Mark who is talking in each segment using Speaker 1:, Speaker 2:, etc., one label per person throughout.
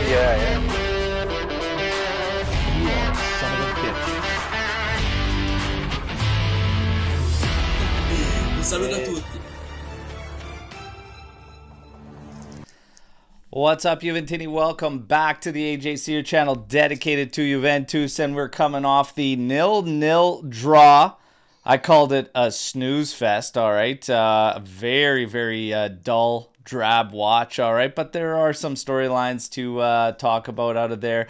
Speaker 1: Yeah.
Speaker 2: You are son of a bitch.
Speaker 3: Un saluto a tutti.
Speaker 4: What's up, Juventini? Welcome back to the AJ Sear channel dedicated to Juventus, and we're coming off the 0-0 draw. I called it a snooze fest, all right? Very dull, drab watch, all right? But there are some storylines to talk about out of there.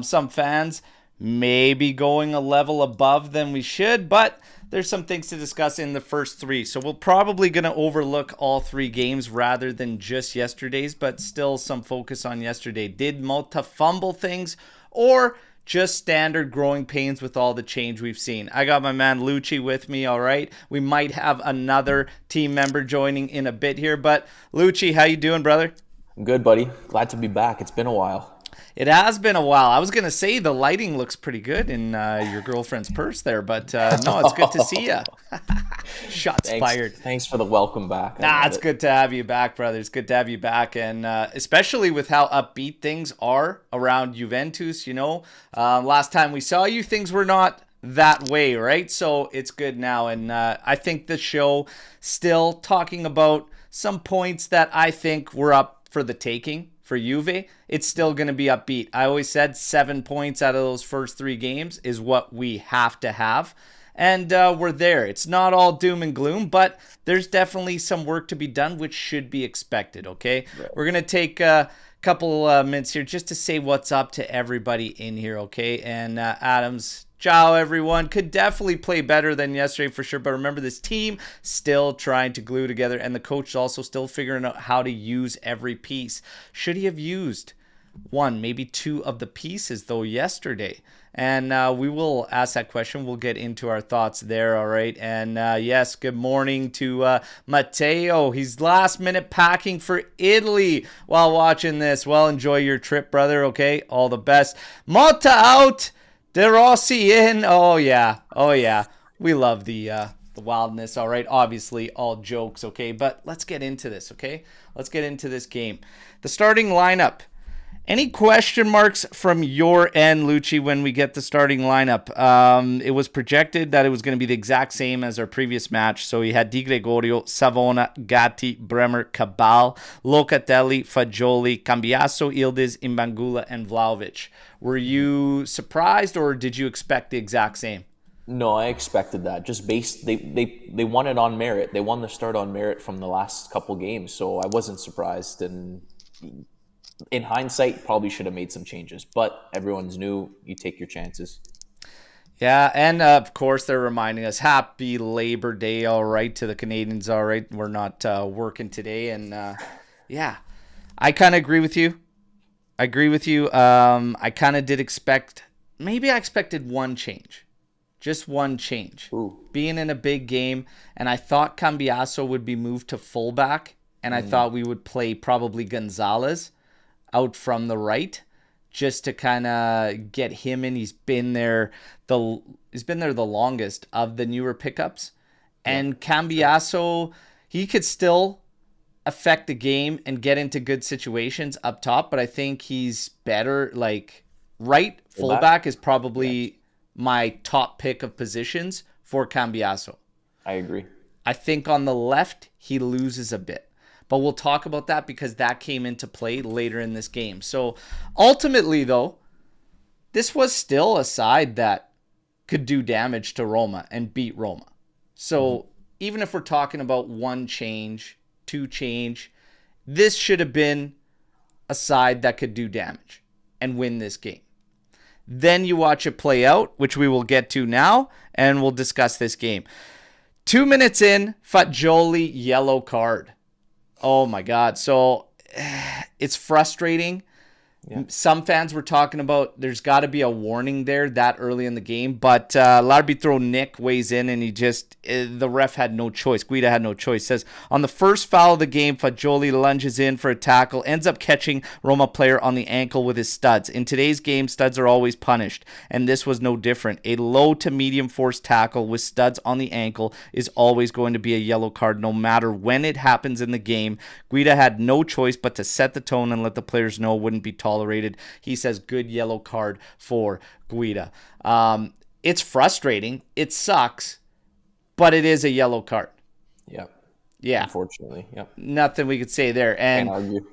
Speaker 4: Some fans may be going a level above than we should, but there's some things to discuss in the first three. So we're probably going to overlook all three games rather than just yesterday's, but still some focus on yesterday. Did Motta fumble things or just standard growing pains with all the change we've seen? I got my man Lucci with me, all right? We might have another team member joining in a bit here, but Lucci, how you doing, brother?
Speaker 1: Good, buddy. Glad to be back. It's been a while.
Speaker 4: It has been a while. I was going to say the lighting looks pretty good in your girlfriend's purse there, but no, it's good to see you. Shots fired.
Speaker 1: Thanks for the welcome back.
Speaker 4: It's good to have you back, brother. It's good to have you back, and especially with how upbeat things are around Juventus, you know. Last time we saw you, things were not that way, right? So it's good now, and I think the show still talking about some points that I think were up for the taking. For Juve, it's still going to be upbeat. I always said 7 points out of those first 3 games is what we have to have. And we're there. It's not all doom and gloom, but there's definitely some work to be done, which should be expected, okay? Right. We're going to take a couple minutes here just to say what's up to everybody in here, okay? And Adams, ciao, everyone. Could definitely play better than yesterday for sure, but remember, this team still trying to glue together, and the coach is also still figuring out how to use every piece. Should he have used 1, maybe 2 of the pieces, though, yesterday? And we will ask that question. We'll get into our thoughts there, all right? And yes, good morning to Matteo. He's last minute packing for Italy while watching this. Well, enjoy your trip, brother, okay? All the best. Motta out! De Rossi in. Oh yeah. We love the wildness, all right? Obviously, all jokes, okay? But let's get into this, okay? Let's get into this game. The starting lineup. Any question marks from your end, Lucci, when we get the starting lineup? It was projected that it was going to be the exact same as our previous match. So you had Di Gregorio, Savona, Gatti, Bremer, Cabal, Locatelli, Fagioli, Cambiaso, Ildiz, Imbangula, and Vlahovic. Were you surprised, or did you expect the exact same?
Speaker 1: No, I expected that. Just based, they won it on merit. They won the start on merit from the last couple games, so I wasn't surprised. And in hindsight, probably should have made some changes, but everyone's new. You take your chances.
Speaker 4: Yeah, and of course, they're reminding us, happy Labor Day, all right, to the Canadians, all right. We're not working today, and yeah, I kind of agree with you. I kind of did expect, maybe I expected one change. Just one change.
Speaker 1: Ooh.
Speaker 4: Being in a big game, and I thought Cambiaso would be moved to fullback, and I thought we would play probably Gonzalez out from the right, just to kind of get him in. He's been there the longest of the newer pickups, and Cambiaso, he could still affect the game and get into good situations up top, but I think he's better. Like, right fullback is probably my top pick of positions for Cambiaso.
Speaker 1: I agree.
Speaker 4: I think on the left he loses a bit. But we'll talk about that because that came into play later in this game. So ultimately, though, this was still a side that could do damage to Roma and beat Roma. So even if we're talking about 1 change, 2 change, this should have been a side that could do damage and win this game. Then you watch it play out, which we will get to now, and we'll discuss this game. 2 minutes in, Fagioli yellow card. Oh my God. So it's frustrating. Yeah. Some fans were talking about there's got to be a warning there that early in the game, but L'Arbitro Nick weighs in and he just, the ref had no choice. Guida had no choice. Says, on the first foul of the game, Fagioli lunges in for a tackle, ends up catching Roma player on the ankle with his studs. In today's game, studs are always punished, and this was no different. A low to medium force tackle with studs on the ankle is always going to be a yellow card, no matter when it happens in the game. Guida had no choice but to set the tone and let the players know it wouldn't be tolerated tolerated. He says good yellow card for Guida. It's frustrating. It sucks, but it is a yellow card.
Speaker 1: Yeah.
Speaker 4: Yeah.
Speaker 1: Unfortunately. Yep.
Speaker 4: Nothing we could say there.
Speaker 1: Can't
Speaker 4: And
Speaker 1: argue.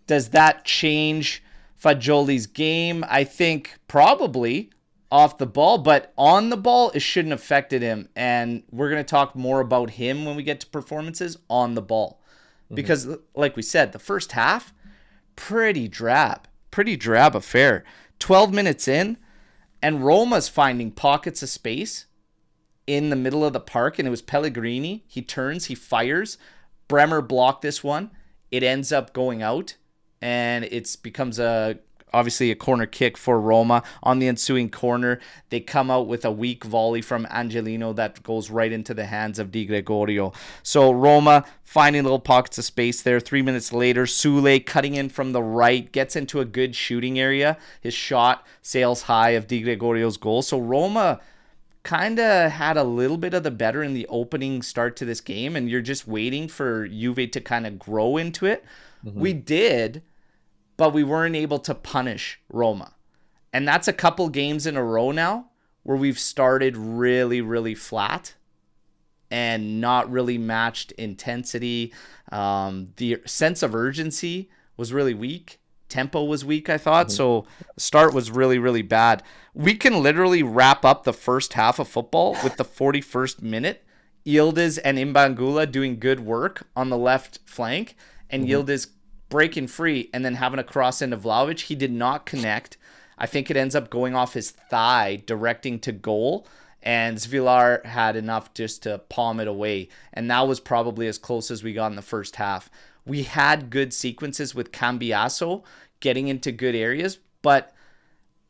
Speaker 4: does that change Fagioli's game? I think probably off the ball, but on the ball, it shouldn't have affected him. And we're going to talk more about him when we get to performances on the ball. Because, like we said, the first half, pretty drab affair. 12 minutes in, and Roma's finding pockets of space in the middle of the park, and it was Pellegrini. He turns, he fires. Bremer blocked this one. It ends up going out, and it becomes obviously a corner kick for Roma. On the ensuing corner, they come out with a weak volley from Angelino that goes right into the hands of Di Gregorio. So Roma finding little pockets of space there. 3 minutes later, Sule cutting in from the right, gets into a good shooting area. His shot sails high of Di Gregorio's goal. So Roma kind of had a little bit of the better in the opening start to this game, and you're just waiting for Juve to kind of grow into it. We did, but we weren't able to punish Roma. And that's a couple games in a row now where we've started really, really flat and not really matched intensity. The sense of urgency was really weak. Tempo was weak, I thought. So the start was really, really bad. We can literally wrap up the first half of football with the 41st minute. Yildiz and Imbangula doing good work on the left flank, and Yildiz breaking free and then having a cross into Vlahovic. He did not connect. I think it ends up going off his thigh, directing to goal, and Zvilar had enough just to palm it away. And that was probably as close as we got in the first half. We had good sequences with Cambiaso getting into good areas, but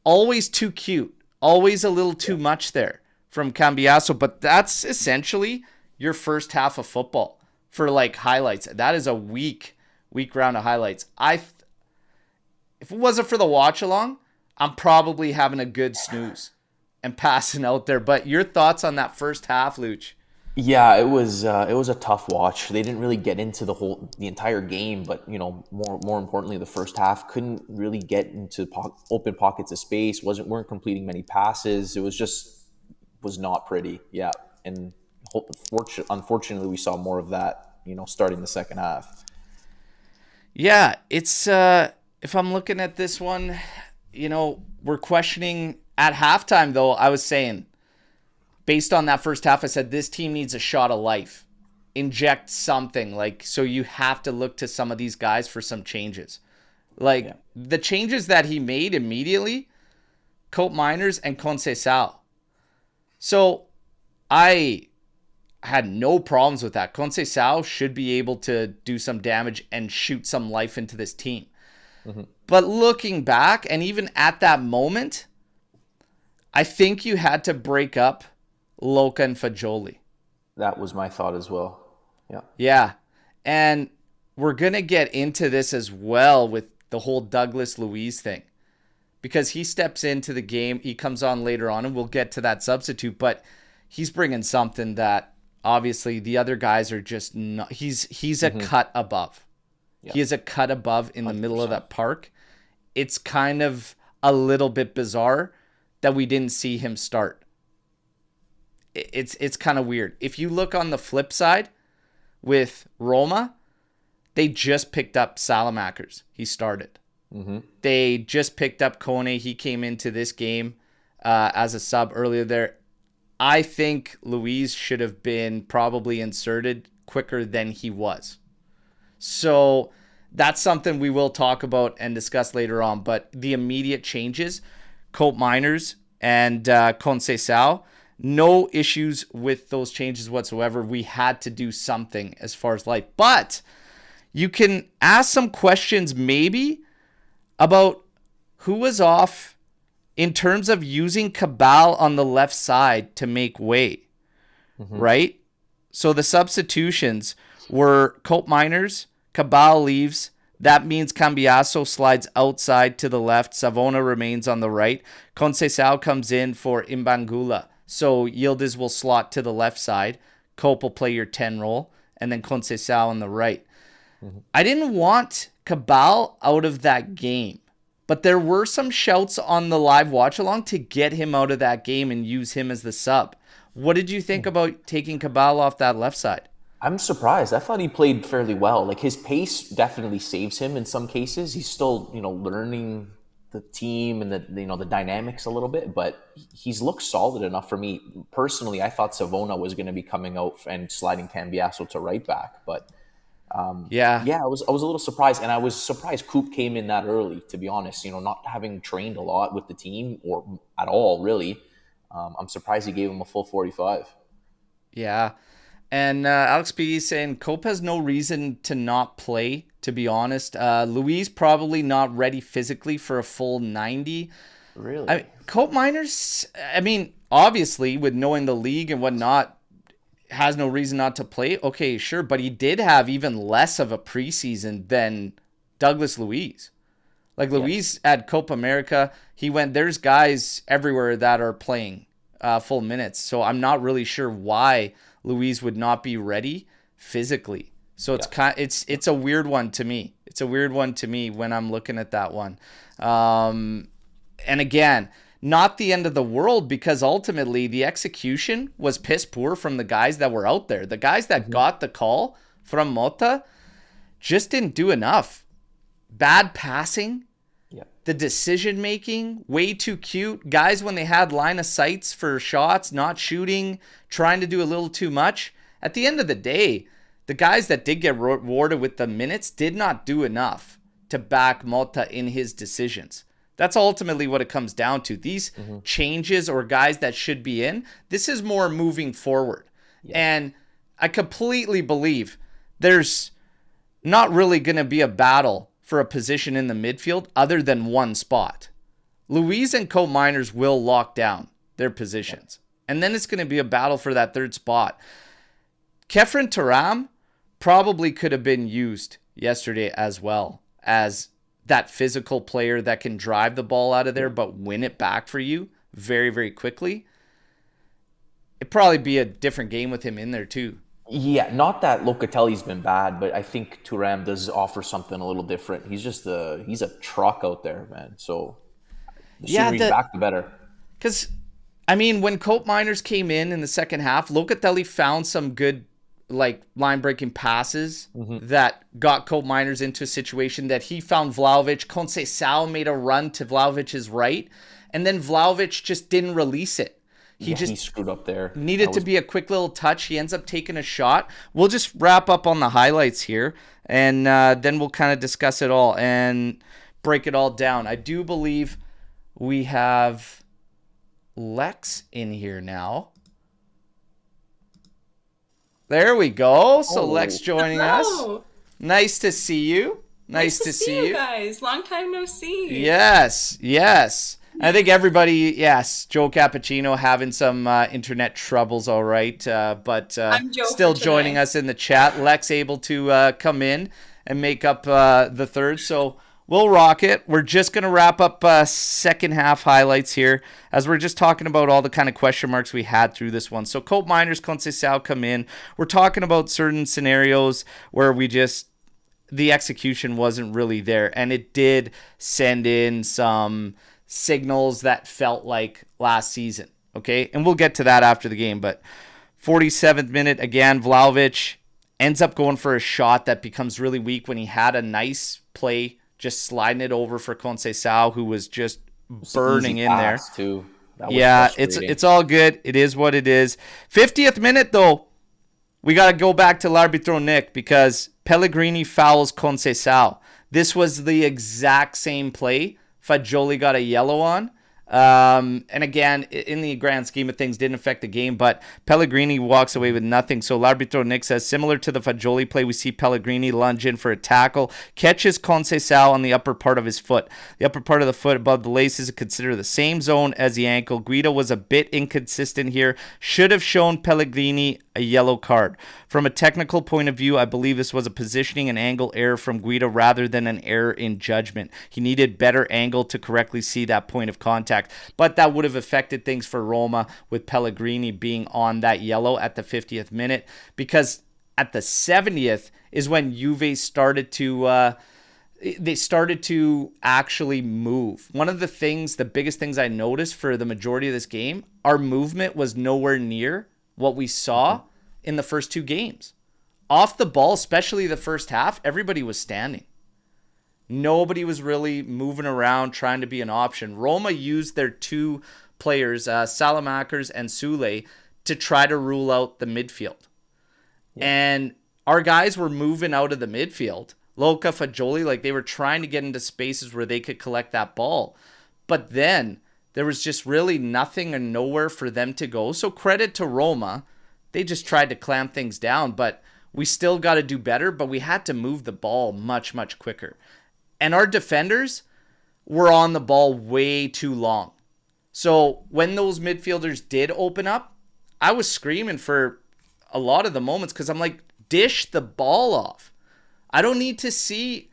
Speaker 4: always too cute. Always a little too much there from Cambiaso. But that's essentially your first half of football for like highlights. That is a weak round of highlights. If it wasn't for the watch along, I'm probably having a good snooze and passing out there. But your thoughts on that first half, Luch?
Speaker 1: Yeah, it was a tough watch. They didn't really get into the entire game, but more importantly, the first half couldn't really get into open pockets of space. Weren't completing many passes. It was not pretty. Yeah, and unfortunately, we saw more of that. Starting the second half.
Speaker 4: Yeah, it's if I'm looking at this one, we're questioning at halftime though. I was saying, based on that first half, I said this team needs a shot of life. Inject something, so you have to look to some of these guys for some changes. The changes that he made immediately, Cope Miners and Conceição. So I had no problems with that. Conceição should be able to do some damage and shoot some life into this team. But looking back, and even at that moment, I think you had to break up Luca and Fagioli.
Speaker 1: That was my thought as well. Yeah.
Speaker 4: Yeah. And we're going to get into this as well with the whole Douglas Luiz thing. Because he steps into the game. He comes on later on, and we'll get to that substitute. But he's bringing something that obviously the other guys are just not. He's a cut above. Yeah. He is a cut above in the 100%. Middle of that park. It's kind of a little bit bizarre that we didn't see him start. It's kind of weird. If you look on the flip side with Roma, they just picked up Salamakers. He started. They just picked up Kone. He came into this game as a sub earlier there. I think Luiz should have been probably inserted quicker than he was. So that's something we will talk about and discuss later on. But the immediate changes, Cope Miners and Conceição, no issues with those changes whatsoever. We had to do something as far as life. But you can ask some questions maybe about who was off in terms of using Cabal on the left side to make way, right? So the substitutions were Cope Miners, Cabal leaves. That means Cambiaso slides outside to the left. Savona remains on the right. Conceição comes in for Imbangula. So Yildiz will slot to the left side. Cope will play your 10 role. And then Conceição on the right. I didn't want Cabal out of that game. but there were some shouts on the live watch along to get him out of that game and use him as the sub. What did you think about taking Cabal off that left side?
Speaker 1: I'm surprised. I thought he played fairly well. Like, his pace definitely saves him in some cases. He's still, learning the team and the dynamics a little bit, but he's looked solid enough for me. Personally, I thought Savona was going to be coming out and sliding Cambiasso to right back, but I was a little surprised, and I was surprised Coop came in that early, to be honest. Not having trained a lot with the team or at all, really. I'm surprised he gave him a full 45.
Speaker 4: Yeah. And Alex B saying Cope has no reason to not play, to be honest. Luis probably not ready physically for a full 90.
Speaker 1: Really?
Speaker 4: Cope Miners, obviously, with knowing the league and whatnot, has no reason not to play. Okay, sure. But he did have even less of a preseason than Douglas Luiz. Like, Luis at Copa America, there's guys everywhere that are playing full minutes. So I'm not really sure why Luis would not be ready physically. So it's a weird one to me. It's a weird one to me when I'm looking at that one. And again, not the end of the world, because ultimately the execution was piss poor from the guys that were out there. The guys that got the call from Motta just didn't do enough. Bad passing. The decision making, way too cute. Guys, when they had line of sights for shots, not shooting, trying to do a little too much. At the end of the day, the guys that did get rewarded with the minutes did not do enough to back Motta in his decisions. That's ultimately what it comes down to. These changes or guys that should be in, this is more moving forward. Yeah. And I completely believe there's not really going to be a battle for a position in the midfield other than one spot. Luis and Cope Miners will lock down their positions. And then it's going to be a battle for that third spot. Kefren Turam probably could have been used yesterday as well as that physical player that can drive the ball out of there but win it back for you very, very quickly. It'd probably be a different game with him in there too.
Speaker 1: Yeah, not that Locatelli's been bad, but I think Thuram does offer something a little different. He's just he's a truck out there, man. So the sooner he's back, the better.
Speaker 4: Because, when Cope Miners came in the second half, Locatelli found some good line-breaking passes that got Cope Miners into a situation that he found Vlahovic. Conceição made a run to Vlahovic's right, and then Vlahovic just didn't release it. He
Speaker 1: screwed up there.
Speaker 4: Needed to be a quick little touch. He ends up taking a shot. We'll just wrap up on the highlights here, and then we'll kind of discuss it all and break it all down. I do believe we have Lex in here now. There we go. So Lex joining us. Nice to see you. Nice to see you
Speaker 2: guys. Long time no see.
Speaker 4: Yes. I think everybody, Joe Cappuccino having some internet troubles, all right, but still joining us in the chat. Lex able to come in and make up the third, so we'll rock it. We're just going to wrap up second half highlights here, as we're just talking about all the kind of question marks we had through this one. So Cope Miners, Conceição come in. We're talking about certain scenarios where the execution wasn't really there, and it did send in some signals that felt like last season, okay? And we'll get to that after the game, but 47th minute, again, Vlahovic ends up going for a shot that becomes really weak when he had a nice play, just sliding it over for Conceição, who was just burning in there.
Speaker 1: Too.
Speaker 4: It's all good. It is what it is. 50th minute, though, we got to go back to l'arbitro Nick, because Pellegrini fouls Conceição. This was the exact same play Fagioli got a yellow on. And again, in the grand scheme of things, didn't affect the game, but Pellegrini walks away with nothing. So l'arbitro Nick says, similar to the Fagioli play, we see Pellegrini lunge in for a tackle, catches Conceição on the upper part of his foot. The upper part of the foot above the laces is considered the same zone as the ankle. Guido was a bit inconsistent here. Should have shown Pellegrini a yellow card. From a technical point of view, I believe this was a positioning and angle error from Guido rather than an error in judgment. He needed better angle to correctly see that point of contact, but that would have affected things for Roma with Pellegrini being on that yellow at the 50th minute, because at the 70th is when Juve started to they started to actually move. One of the biggest things I noticed for the majority of this game, our movement was nowhere near what we saw in the first 2 games. Off the ball, especially the first half, everybody was standing. Nobody was really moving around trying to be an option. Roma used their 2 players, Salamakers and Sule, to try to rule out the midfield. Yeah. And our guys were moving out of the midfield. Luca, Fagioli, like they were trying to get into spaces where they could collect that ball. But then there was just really nothing and nowhere for them to go. So credit to Roma. They just tried to clamp things down, but we still got to do better. But we had to move the ball much, much quicker. And our defenders were on the ball way too long. So when those midfielders did open up, I was screaming for a lot of the moments because I'm like, dish the ball off. I don't need to see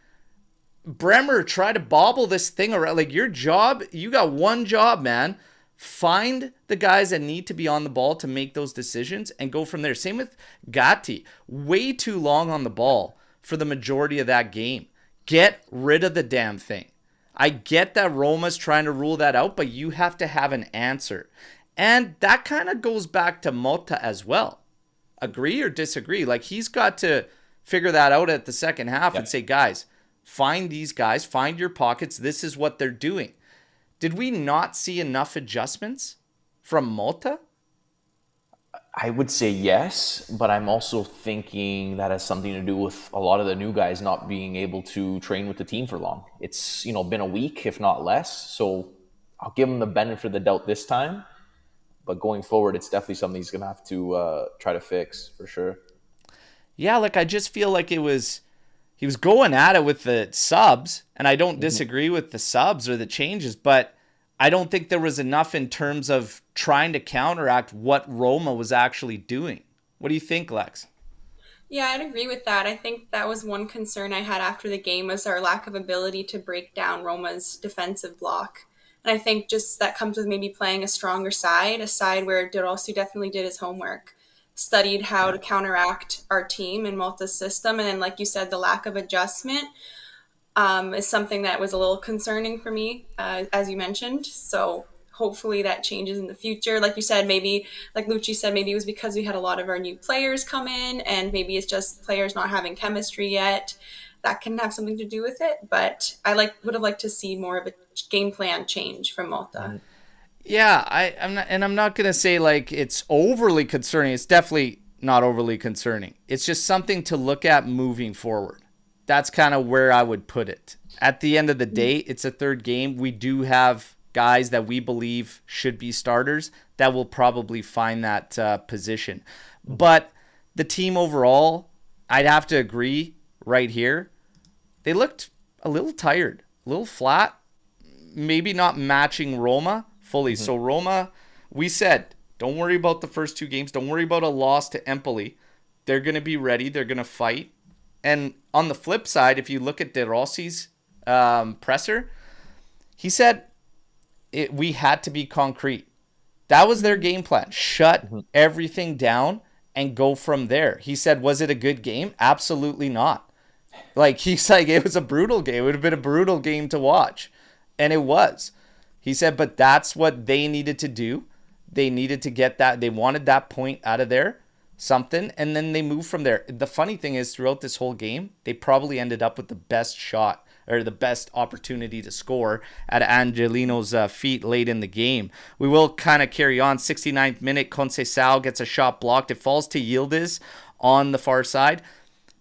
Speaker 4: Bremer try to bobble this thing around. Like your job, you got one job, man. Find the guys that need to be on the ball to make those decisions and go from there. Same with Gatti. Way too long on the ball for the majority of that game. Get rid of the damn thing. I get that Roma's trying to rule that out, but you have to have an answer. And that kind of goes back to Motta as well. Agree or disagree? Like he's got to figure that out at the second half and say, guys, find these guys, find your pockets. This is what they're doing. Did we not see enough adjustments from Motta?
Speaker 1: I would say yes, but I'm also thinking that has something to do with a lot of the new guys not being able to train with the team for long. It's, been a week, if not less. So I'll give him the benefit of the doubt this time. But going forward, it's definitely something he's going to have to try to fix for sure.
Speaker 4: Yeah, like I just feel like he was going at it with the subs, and I don't disagree with the subs or the changes, but I don't think there was enough in terms of trying to counteract what Roma was actually doing. What do you think, Lex?
Speaker 2: Yeah, I'd agree with that. I think that was one concern I had after the game was our lack of ability to break down Roma's defensive block. And I think just that comes with maybe playing a stronger side, a side where De Rossi definitely did his homework, studied how to counteract our team and Malta's system. And then, like you said, the lack of adjustment is something that was a little concerning for me, as you mentioned. So hopefully that changes in the future. Like you said, maybe, like Lucci said, maybe it was because we had a lot of our new players come in and maybe it's just players not having chemistry yet. That can have something to do with it. But I would have liked to see more of a game plan change from Motta.
Speaker 4: Yeah, I'm not going to say like it's overly concerning. It's definitely not overly concerning. It's just something to look at moving forward. That's kind of where I would put it. At the end of the day, it's a third game. We do have guys that we believe should be starters that will probably find that position. But the team overall, I'd have to agree right here. They looked a little tired, a little flat, maybe not matching Roma fully. So Roma, we said, don't worry about the first 2 games. Don't worry about a loss to Empoli. They're going to be ready. They're going to fight. And on the flip side, if you look at De Rossi's presser, he said we had to be concrete. That was their game plan. Shut everything down and go from there. He said, was it a good game? Absolutely not. Like, he's like, it was a brutal game. It would have been a brutal game to watch. And it was. He said, but that's what they needed to do. They needed to get that. They wanted that point out of there, something, and then they moved from there. The funny thing is, throughout this whole game, they probably ended up with the best shot or the best opportunity to score at Angelino's feet late in the game. We will kind of carry on. 69th minute, Conceição gets a shot blocked. It falls to Yildiz on the far side.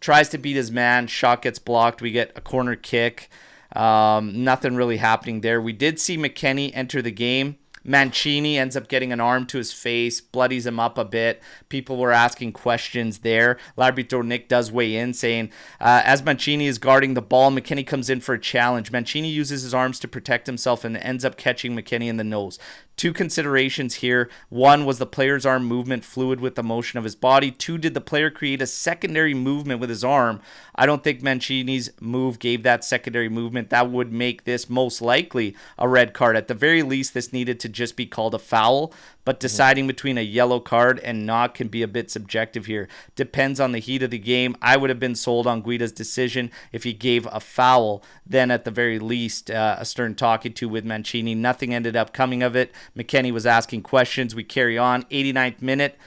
Speaker 4: Tries to beat his man. Shot gets blocked. We get a corner kick. Nothing really happening there. We did see McKennie enter the game. Mancini ends up getting an arm to his face, bloodies him up a bit. People were asking questions there. L'Arbitro Nick does weigh in, saying, as Mancini is guarding the ball, McKennie comes in for a challenge. Mancini uses his arms to protect himself and ends up catching McKennie in the nose. 2 considerations here. 1, was the player's arm movement fluid with the motion of his body? 2, did the player create a secondary movement with his arm? I don't think Mancini's move gave that secondary movement. That would make this most likely a red card. At the very least, this needed to to just be called a foul, but deciding between a yellow card and not can be a bit subjective here. Depends on the heat of the game. I would have been sold on Guida's decision if he gave a foul, then at the very least a stern talking to with Mancini. Nothing ended up coming of it. McKennie was asking questions. We carry on. 89th minute.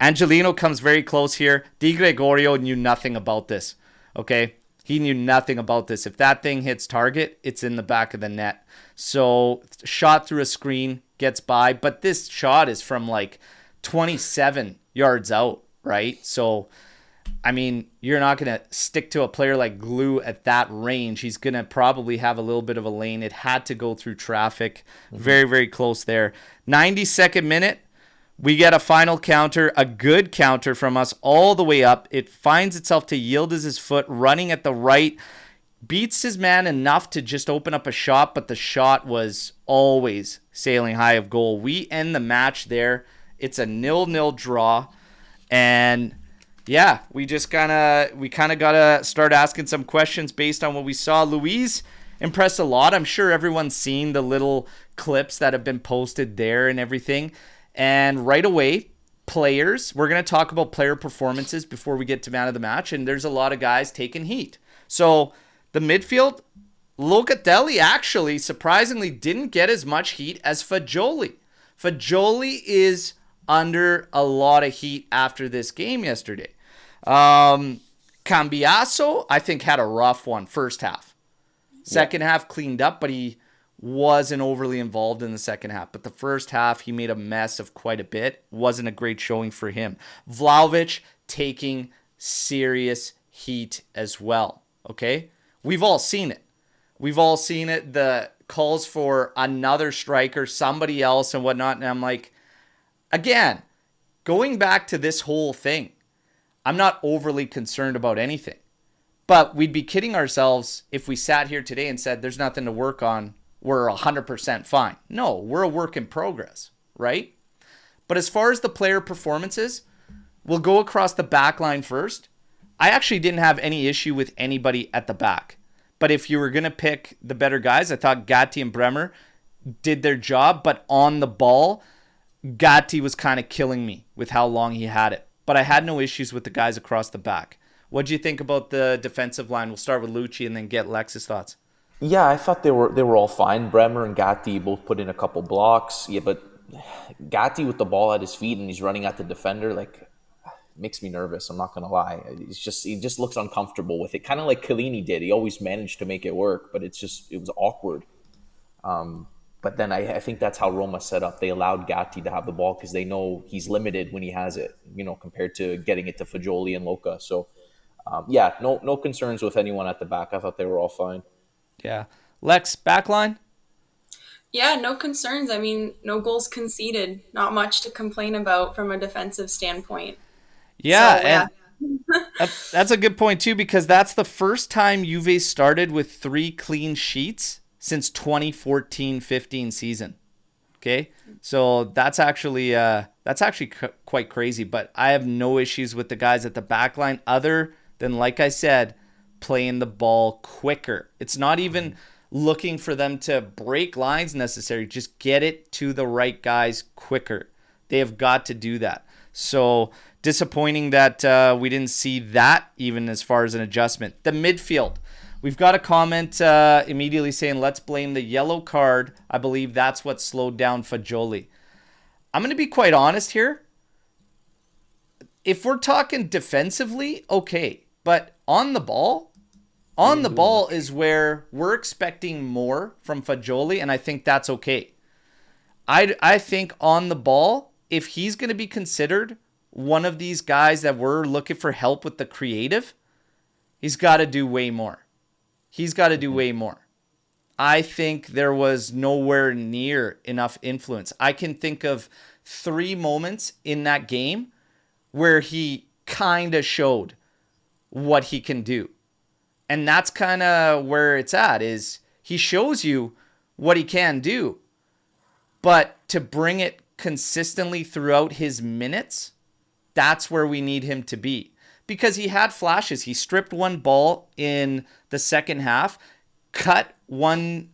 Speaker 4: Angelino comes very close here. Di Gregorio knew nothing about this. Okay? He knew nothing about this. If that thing hits target, it's in the back of the net. So, shot through a screen, gets by. But this shot is from like 27 yards out, right? So, I mean, you're not going to stick to a player like Glue at that range. He's going to probably have a little bit of a lane. It had to go through traffic. Very, very close there. 92nd minute. We get a final counter, a good counter from us all the way up. It finds itself to Yildiz' foot, running at the right. Beats his man enough to just open up a shot, but the shot was always sailing high of goal. We end the match there. It's a 0-0 draw. And yeah, we kind of got to start asking some questions based on what we saw. Luis impressed a lot. I'm sure everyone's seen the little clips that have been posted there and everything. And right away, players, we're going to talk about player performances before we get to man of the match, and there's a lot of guys taking heat. So the midfield, Locatelli actually surprisingly didn't get as much heat as Fagioli. Fagioli is under a lot of heat after this game yesterday. Cambiaso, I think, had a rough one first half. Second half cleaned up, but he wasn't overly involved in the second half. But the first half, he made a mess of quite a bit. Wasn't a great showing for him. Vlahovic taking serious heat as well. Okay? We've all seen it. We've all seen it. The calls for another striker, somebody else and whatnot. And I'm like, again, going back to this whole thing, I'm not overly concerned about anything. But we'd be kidding ourselves if we sat here today and said there's nothing to work on. We're 100% fine. No, we're a work in progress, right? But as far as the player performances, we'll go across the back line first. I actually didn't have any issue with anybody at the back. But if you were going to pick the better guys, I thought Gatti and Bremer did their job. But on the ball, Gatti was kind of killing me with how long he had it. But I had no issues with the guys across the back. What do you think about the defensive line? We'll start with Lucci and then get Lex's thoughts.
Speaker 1: Yeah, I thought they were all fine. Bremer and Gatti both put in a couple blocks. Yeah, but Gatti with the ball at his feet and he's running at the defender, like, makes me nervous. I'm not gonna lie. He just looks uncomfortable with it, kind of like Chiellini did. He always managed to make it work, but it was awkward. But then I think that's how Roma set up. They allowed Gatti to have the ball because they know he's limited when he has it, compared to getting it to Fagioli and Luca. So, no concerns with anyone at the back. I thought they were all fine.
Speaker 4: Yeah. Lex, backline?
Speaker 2: Yeah, no concerns. I mean, no goals conceded. Not much to complain about from a defensive standpoint.
Speaker 4: Yeah, and that's a good point too, because that's the first time Juve started with 3 clean sheets since 2014-15 season. Okay? So that's actually quite crazy, but I have no issues with the guys at the backline other than, like I said, playing the ball quicker. It's not even looking for them to break lines necessarily. Just get it to the right guys quicker. They have got to do that. So disappointing that we didn't see that even as far as an adjustment. The midfield. We've got a comment immediately saying, let's blame the yellow card. I believe that's what slowed down Fagioli. I'm going to be quite honest here. If we're talking defensively, okay. But on the ball is where we're expecting more from Fagioli, and I think that's okay. I think on the ball, if he's going to be considered one of these guys that we're looking for help with the creative, he's got to do way more. I think there was nowhere near enough influence. I can think of 3 moments in that game where he kind of showed what he can do. And that's kind of where it's at, is he shows you what he can do. But to bring it consistently throughout his minutes, that's where we need him to be. Because he had flashes. He stripped one ball in the second half, cut one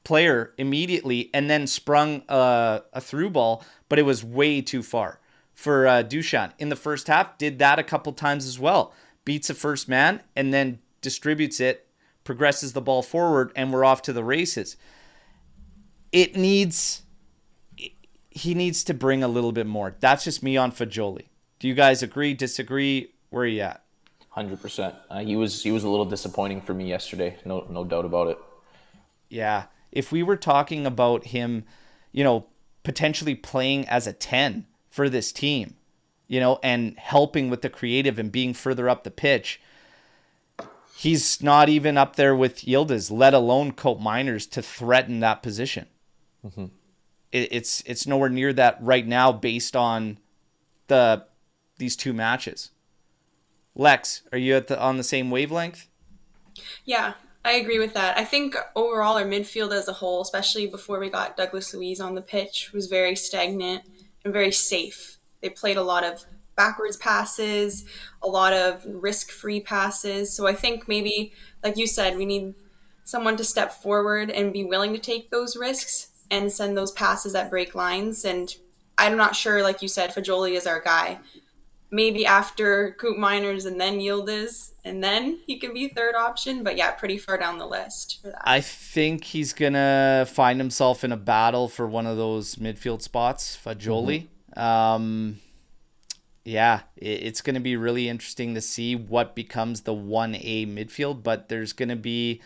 Speaker 4: player immediately and then sprung a through ball, but it was way too far for Duchamp. In the first half, did that a couple times as well. Beats the first man and then distributes it, progresses the ball forward, and we're off to the races. He needs to bring a little bit more. That's just me on Fagioli. Do you guys agree, disagree? Where are you at?
Speaker 1: 100%. He was a little disappointing for me yesterday. No doubt about it.
Speaker 4: Yeah. If we were talking about him, potentially playing as a 10 for this team, and helping with the creative and being further up the pitch, he's not even up there with Yildiz, let alone Cope Miners, to threaten that position. Mm-hmm. It's nowhere near that right now based on these two matches. Lex, are you on the same wavelength?
Speaker 2: Yeah, I agree with that. I think overall our midfield as a whole, especially before we got Douglas Luiz on the pitch, was very stagnant and very safe. They played a lot of backwards passes, a lot of risk-free passes. So I think maybe, like you said, we need someone to step forward and be willing to take those risks and send those passes that break lines. And I'm not sure, like you said, Fagioli is our guy. Maybe after Coop Miners and then Yildiz, and then he can be third option. But yeah, pretty far down the list for that.
Speaker 4: I think he's going to find himself in a battle for one of those midfield spots, Fagioli. Mm-hmm. Yeah, it's going to be really interesting to see what becomes the 1A midfield, but there's going to be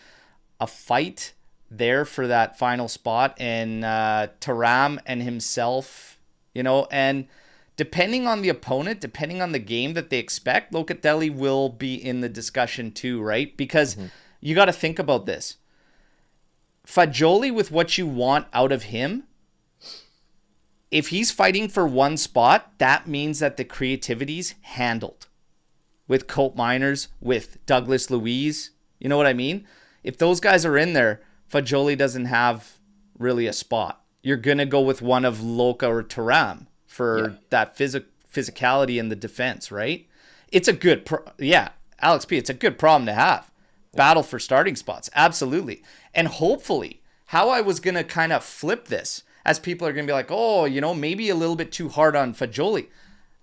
Speaker 4: a fight there for that final spot, and Thuram and himself, and depending on the opponent, depending on the game that they expect, Locatelli will be in the discussion too, right? Because you got to think about this. Fagioli, with what you want out of him, if he's fighting for one spot, that means that the creativity's handled. With Cope Miners, with Douglas Luiz, you know what I mean? If those guys are in there, Fagioli doesn't have really a spot. You're going to go with one of Luca or Thuram for that physicality in the defense, right? It's a good, Alex P., it's a good problem to have. Battle for starting spots, absolutely. And hopefully, how I was going to kind of flip this, as people are going to be like, oh, maybe a little bit too hard on Fagioli.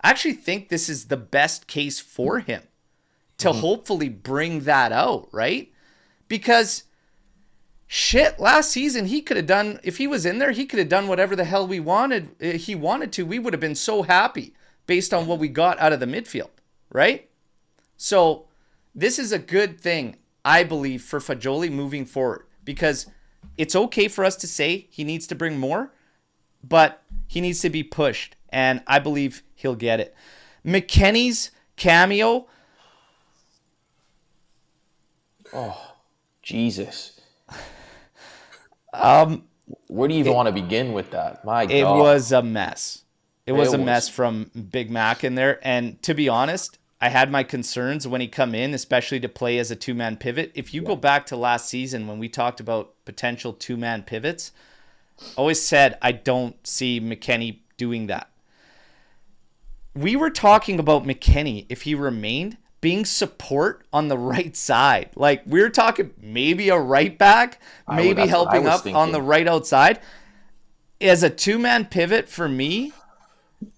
Speaker 4: I actually think this is the best case for him to hopefully bring that out, right? Because last season he could have done, if he was in there, he could have done whatever the hell he wanted to. We would have been so happy based on what we got out of the midfield, right? So this is a good thing, I believe, for Fagioli moving forward, because it's okay for us to say he needs to bring more, but he needs to be pushed, and I believe he'll get it. McKennie's cameo.
Speaker 1: Oh, Jesus. Where do you even want to begin with that? My God.
Speaker 4: It was a mess. It was a mess from Big Mac in there, and to be honest, I had my concerns when he come in, especially to play as a two-man pivot. If you go back to last season when we talked about potential two-man pivots, I always said I don't see McKennie doing that. We were talking about McKennie, if he remained, being support on the right side. Like, we were talking maybe a right back, maybe helping up on the right outside. As a two-man pivot for me,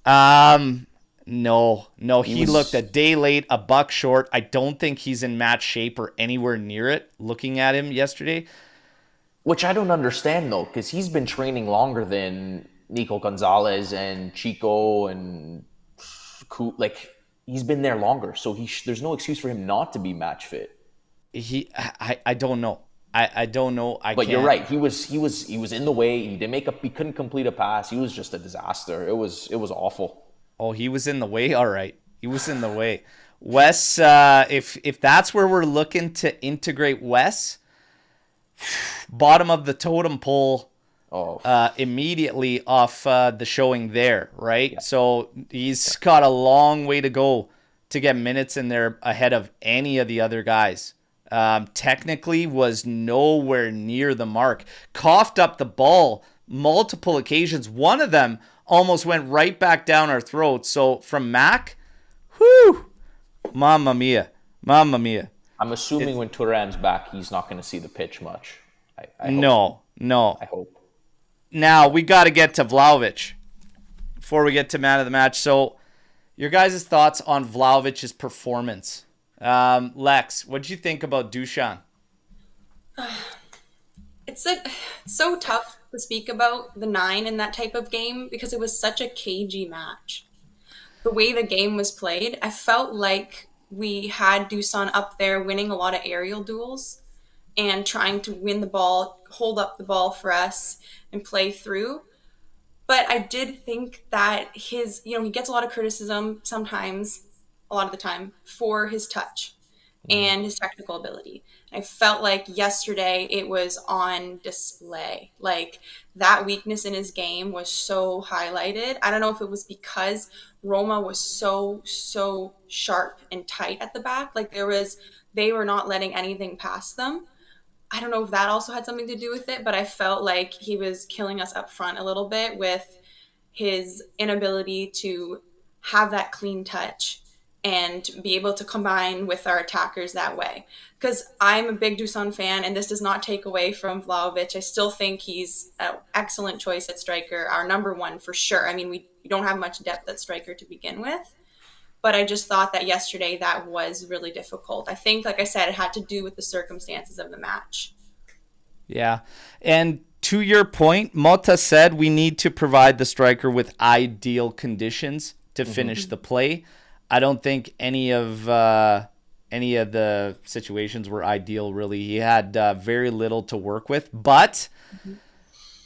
Speaker 4: No, he looked a day late, a buck short. I don't think he's in match shape or anywhere near it, looking at him yesterday.
Speaker 1: Which I don't understand, though, because he's been training longer than Nico Gonzalez and Chico and he's been there longer. So there's no excuse for him not to be match fit.
Speaker 4: I don't know. I don't know.
Speaker 1: But you're right. He was in the way. He couldn't complete a pass. He was just a disaster. It was awful.
Speaker 4: Oh, he was in the way? All right. He was in the way. Wes, if that's where we're looking to integrate Wes, bottom of the totem pole immediately off the showing there, right? Yeah. So he's got a long way to go to get minutes in there ahead of any of the other guys. Technically was nowhere near the mark. Coughed up the ball multiple occasions. One of them almost went right back down our throats. So from Mac, mamma mia. I'm
Speaker 1: assuming when Thuram's back, he's not going to see the pitch much.
Speaker 4: No. No.
Speaker 1: I hope.
Speaker 4: Now, we got to get to Vlahovic before we get to man of the match. So, your guys' thoughts on Vlahovic's performance. Lex, what did you think about Dusan?
Speaker 2: It's so tough to speak about the nine in that type of game because it was such a cagey match. The way the game was played, I felt like we had Dusan up there winning a lot of aerial duels and trying to win the ball, hold up the ball for us, and play through. But I did think that he gets a lot of criticism sometimes, a lot of the time, for his touch
Speaker 1: Mm-hmm.
Speaker 2: and his technical ability. I felt like yesterday it was on display. Like that weakness in his game was so highlighted. I don't know if it was because Roma was so sharp and tight at the back. Like they were not letting anything pass them. I don't know if that also had something to do with it, but I felt like he was killing us up front a little bit with his inability to have that clean touch and be able to combine with our attackers that way. Because I'm a big Dusan fan, and this does not take away from Vlahovic. I still think he's an excellent choice at striker, our number one for sure. I mean, we don't have much depth at striker to begin with. But I just thought that yesterday that was really difficult. I think, like I said, it had to do with the circumstances of the match.
Speaker 4: Yeah. And to your point, Motta said we need to provide the striker with ideal conditions to finish the play. I don't think any of the situations were ideal, really. He had very little to work with. But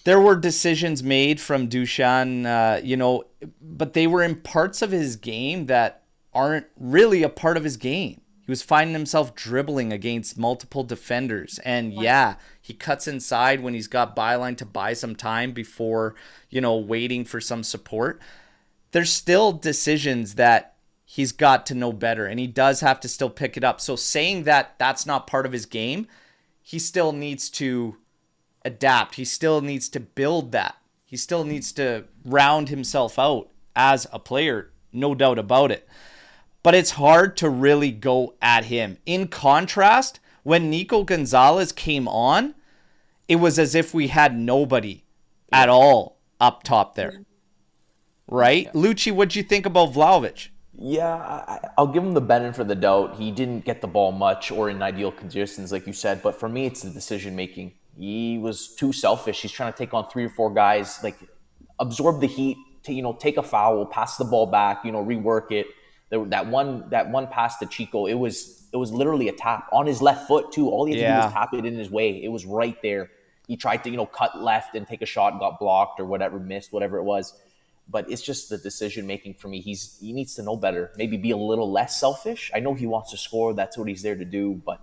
Speaker 4: there were decisions made from Dusan, but they were in parts of his game that aren't really a part of his game. He was finding himself dribbling against multiple defenders. And yeah, he cuts inside when he's got byline to buy some time before, waiting for some support. There's still decisions that he's got to know better, and he does have to still pick it up. So saying that that's not part of his game, he still needs to adapt. He still needs to build that. He still needs to round himself out as a player, no doubt about it. But it's hard to really go at him. In contrast, when Nico Gonzalez came on, it was as if we had nobody at all up top there. Right? Yeah. Lucci, what'd you think about Vlahovic?
Speaker 1: Yeah, I'll give him the benefit of the doubt. He didn't get the ball much or in ideal conditions, like you said. But for me, it's the decision making. He was too selfish. He's trying to take on 3 or 4 guys, like absorb the heat to take a foul, pass the ball back, rework it. That one pass to Chico, it was literally a tap on his left foot too. All he had to do was tap it in his way. It was right there. He tried to cut left and take a shot, got blocked or whatever, missed, whatever it was. But it's just the decision making for me. He needs to know better. Maybe be a little less selfish. I know he wants to score. That's what he's there to do. But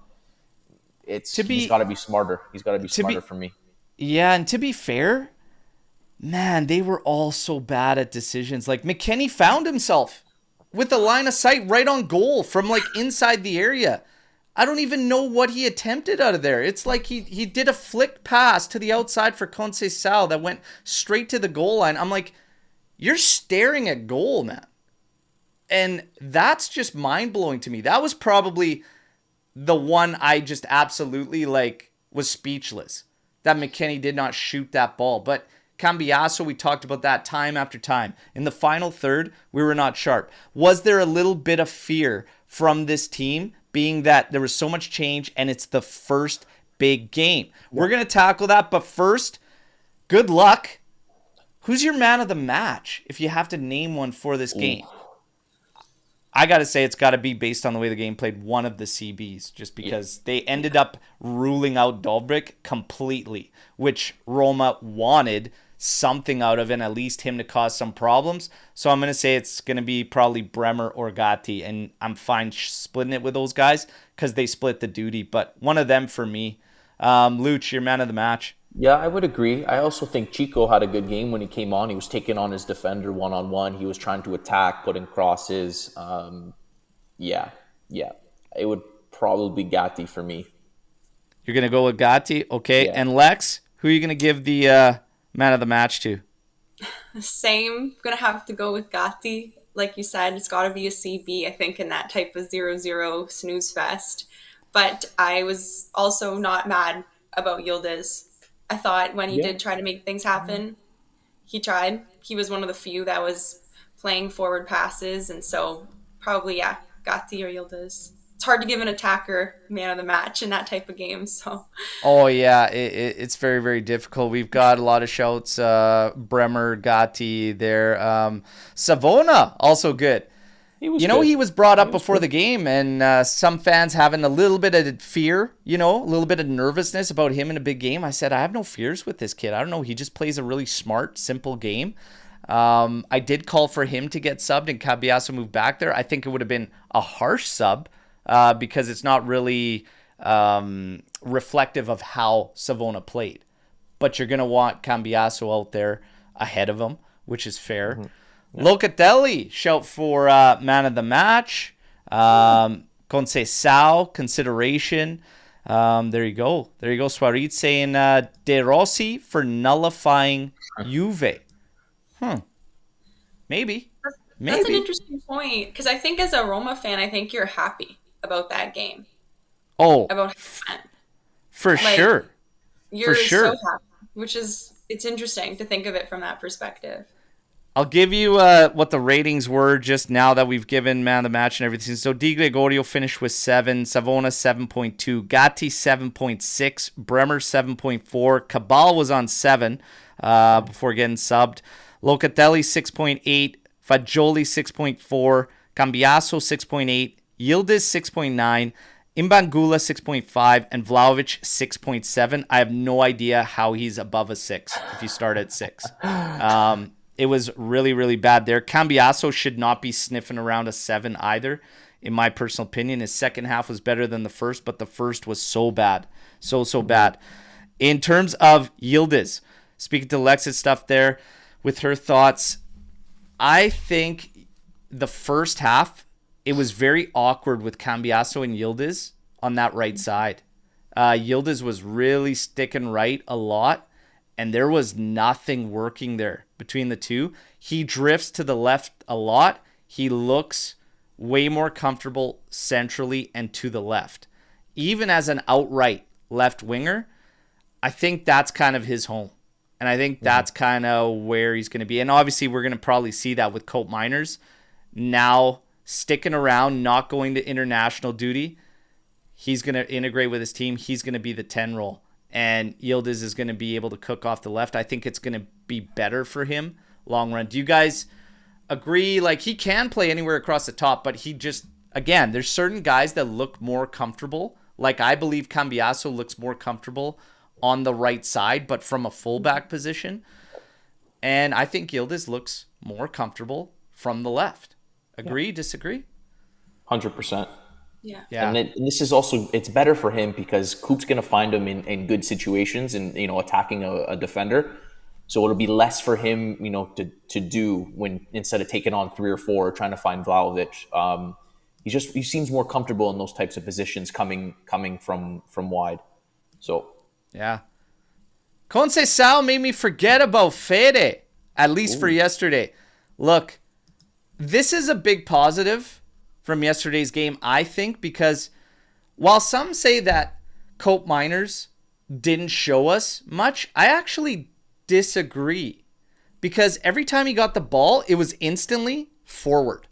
Speaker 1: he's got to be smarter. He's got to be smarter for me.
Speaker 4: Yeah, and to be fair, man, they were all so bad at decisions. Like McKennie found himself with the line of sight right on goal from like inside the area. I don't even know what he attempted out of there. It's like he did a flick pass to the outside for Conceição that went straight to the goal line. I'm like, you're staring at goal, man. And that's just mind-blowing to me. That was probably the one I just absolutely was speechless. That McKennie did not shoot that ball. But Cambiasso, we talked about that time after time. In the final third, we were not sharp. Was there a little bit of fear from this team, being that there was so much change and it's the first big game? We're going to tackle that, but first, good luck. Who's your man of the match if you have to name one for this game? I got to say it's got to be, based on the way the game played, one of the CBs, just because they ended up ruling out Dobrik completely, which Roma wanted something out of, and at least him to cause some problems. So I'm going to say it's going to be probably Bremer or Gatti, and I'm fine splitting it with those guys because they split the duty, but one of them for me. Luch, your man of the match.
Speaker 1: Yeah, I would agree. I also think Chico had a good game when he came on. He was taking on his defender one-on-one. He was trying to attack, putting crosses. Yeah. It would probably be Gatti for me.
Speaker 4: You're going to go with Gatti? Okay. Yeah. And Lex, who are you going to give the man of the match to?
Speaker 2: Same. Going to have to go with Gatti. Like you said, it's got to be a CB, I think, in that type of 0-0 snooze fest. But I was also not mad about Yildiz. I thought when he
Speaker 1: Yeah.
Speaker 2: did try to make things happen, he tried. He was one of the few that was playing forward passes, and so probably, yeah, Gatti or Yildiz. It's hard to give an attacker man of the match in that type of game, so.
Speaker 4: Oh yeah, it's very very difficult. We've got a lot of shouts. Bremer, Gatti there. Savona also good.
Speaker 1: He was
Speaker 4: You know,
Speaker 1: good.
Speaker 4: he was brought up
Speaker 1: He was
Speaker 4: before
Speaker 1: good.
Speaker 4: the game, and some fans having a little bit of fear, you know, a little bit of nervousness about him in a big game. I said, I have no fears with this kid. I don't know. He just plays a really smart, simple game. I did call for him to get subbed and Cambiasso moved back there. I think it would have been a harsh sub because it's not really reflective of how Savona played. But you're going to want Cambiasso out there ahead of him, which is fair. Mm-hmm. Locatelli, shout for man of the match. Conceição, consideration. There you go. There you go. Suarez saying De Rossi for nullifying Juve. Maybe.
Speaker 2: That's an interesting point, because I think as a Roma fan, I think you're happy about that game.
Speaker 4: Oh,
Speaker 2: About
Speaker 4: for sure.
Speaker 2: You're
Speaker 4: For sure.
Speaker 2: so happy, which is, it's interesting to think of it from that perspective.
Speaker 4: I'll give you what the ratings were just now that we've given man of the match and everything. So Di Gregorio finished with 7, Savona 7.2, Gatti 7.6, Bremer 7.4, Cabal was on 7 before getting subbed, Locatelli 6.8, Fagioli 6.4, Cambiasso 6.8, Yildiz 6.9, Imbangula 6.5, and Vlahovic 6.7. I have no idea how he's above a 6 if you start at 6. It was really, really bad there. Cambiasso should not be sniffing around a 7 either, in my personal opinion. His second half was better than the first, but the first was so bad. So bad. In terms of Yildiz, speaking to Lex's stuff there with her thoughts, I think the first half, it was very awkward with Cambiasso and Yildiz on that right side. Yildiz was really sticking right a lot, and there was nothing working there between the two. He drifts to the left a lot. He looks way more comfortable centrally and to the left. Even as an outright left winger, I think that's kind of his home. And I think that's kind of where he's going to be. And obviously, we're going to probably see that with Cope Miners now sticking around, not going to international duty. He's going to integrate with his team. He's going to be the 10 role. And Yildiz is going to be able to cook off the left. I think it's going to be better for him long run. Do you guys agree? Like, he can play anywhere across the top, but he just, again, there's certain guys that look more comfortable. Like, I believe Cambiasso looks more comfortable on the right side, but from a fullback position. And I think Yildiz looks more comfortable from the left. Agree, disagree?
Speaker 1: 100%.
Speaker 2: Yeah.
Speaker 1: And this is also, it's better for him because Coop's going to find him in good situations and, you know, attacking a defender. So it'll be less for him, you know, to do when instead of taking on 3 or 4 trying to find Vlahovic. He seems more comfortable in those types of positions coming from wide. So
Speaker 4: yeah. Conceição made me forget about Fede, at least for yesterday. Look, this is a big positive from yesterday's game, I think, because while some say that Cope Miners didn't show us much, I actually disagree. Because every time he got the ball, it was instantly forward.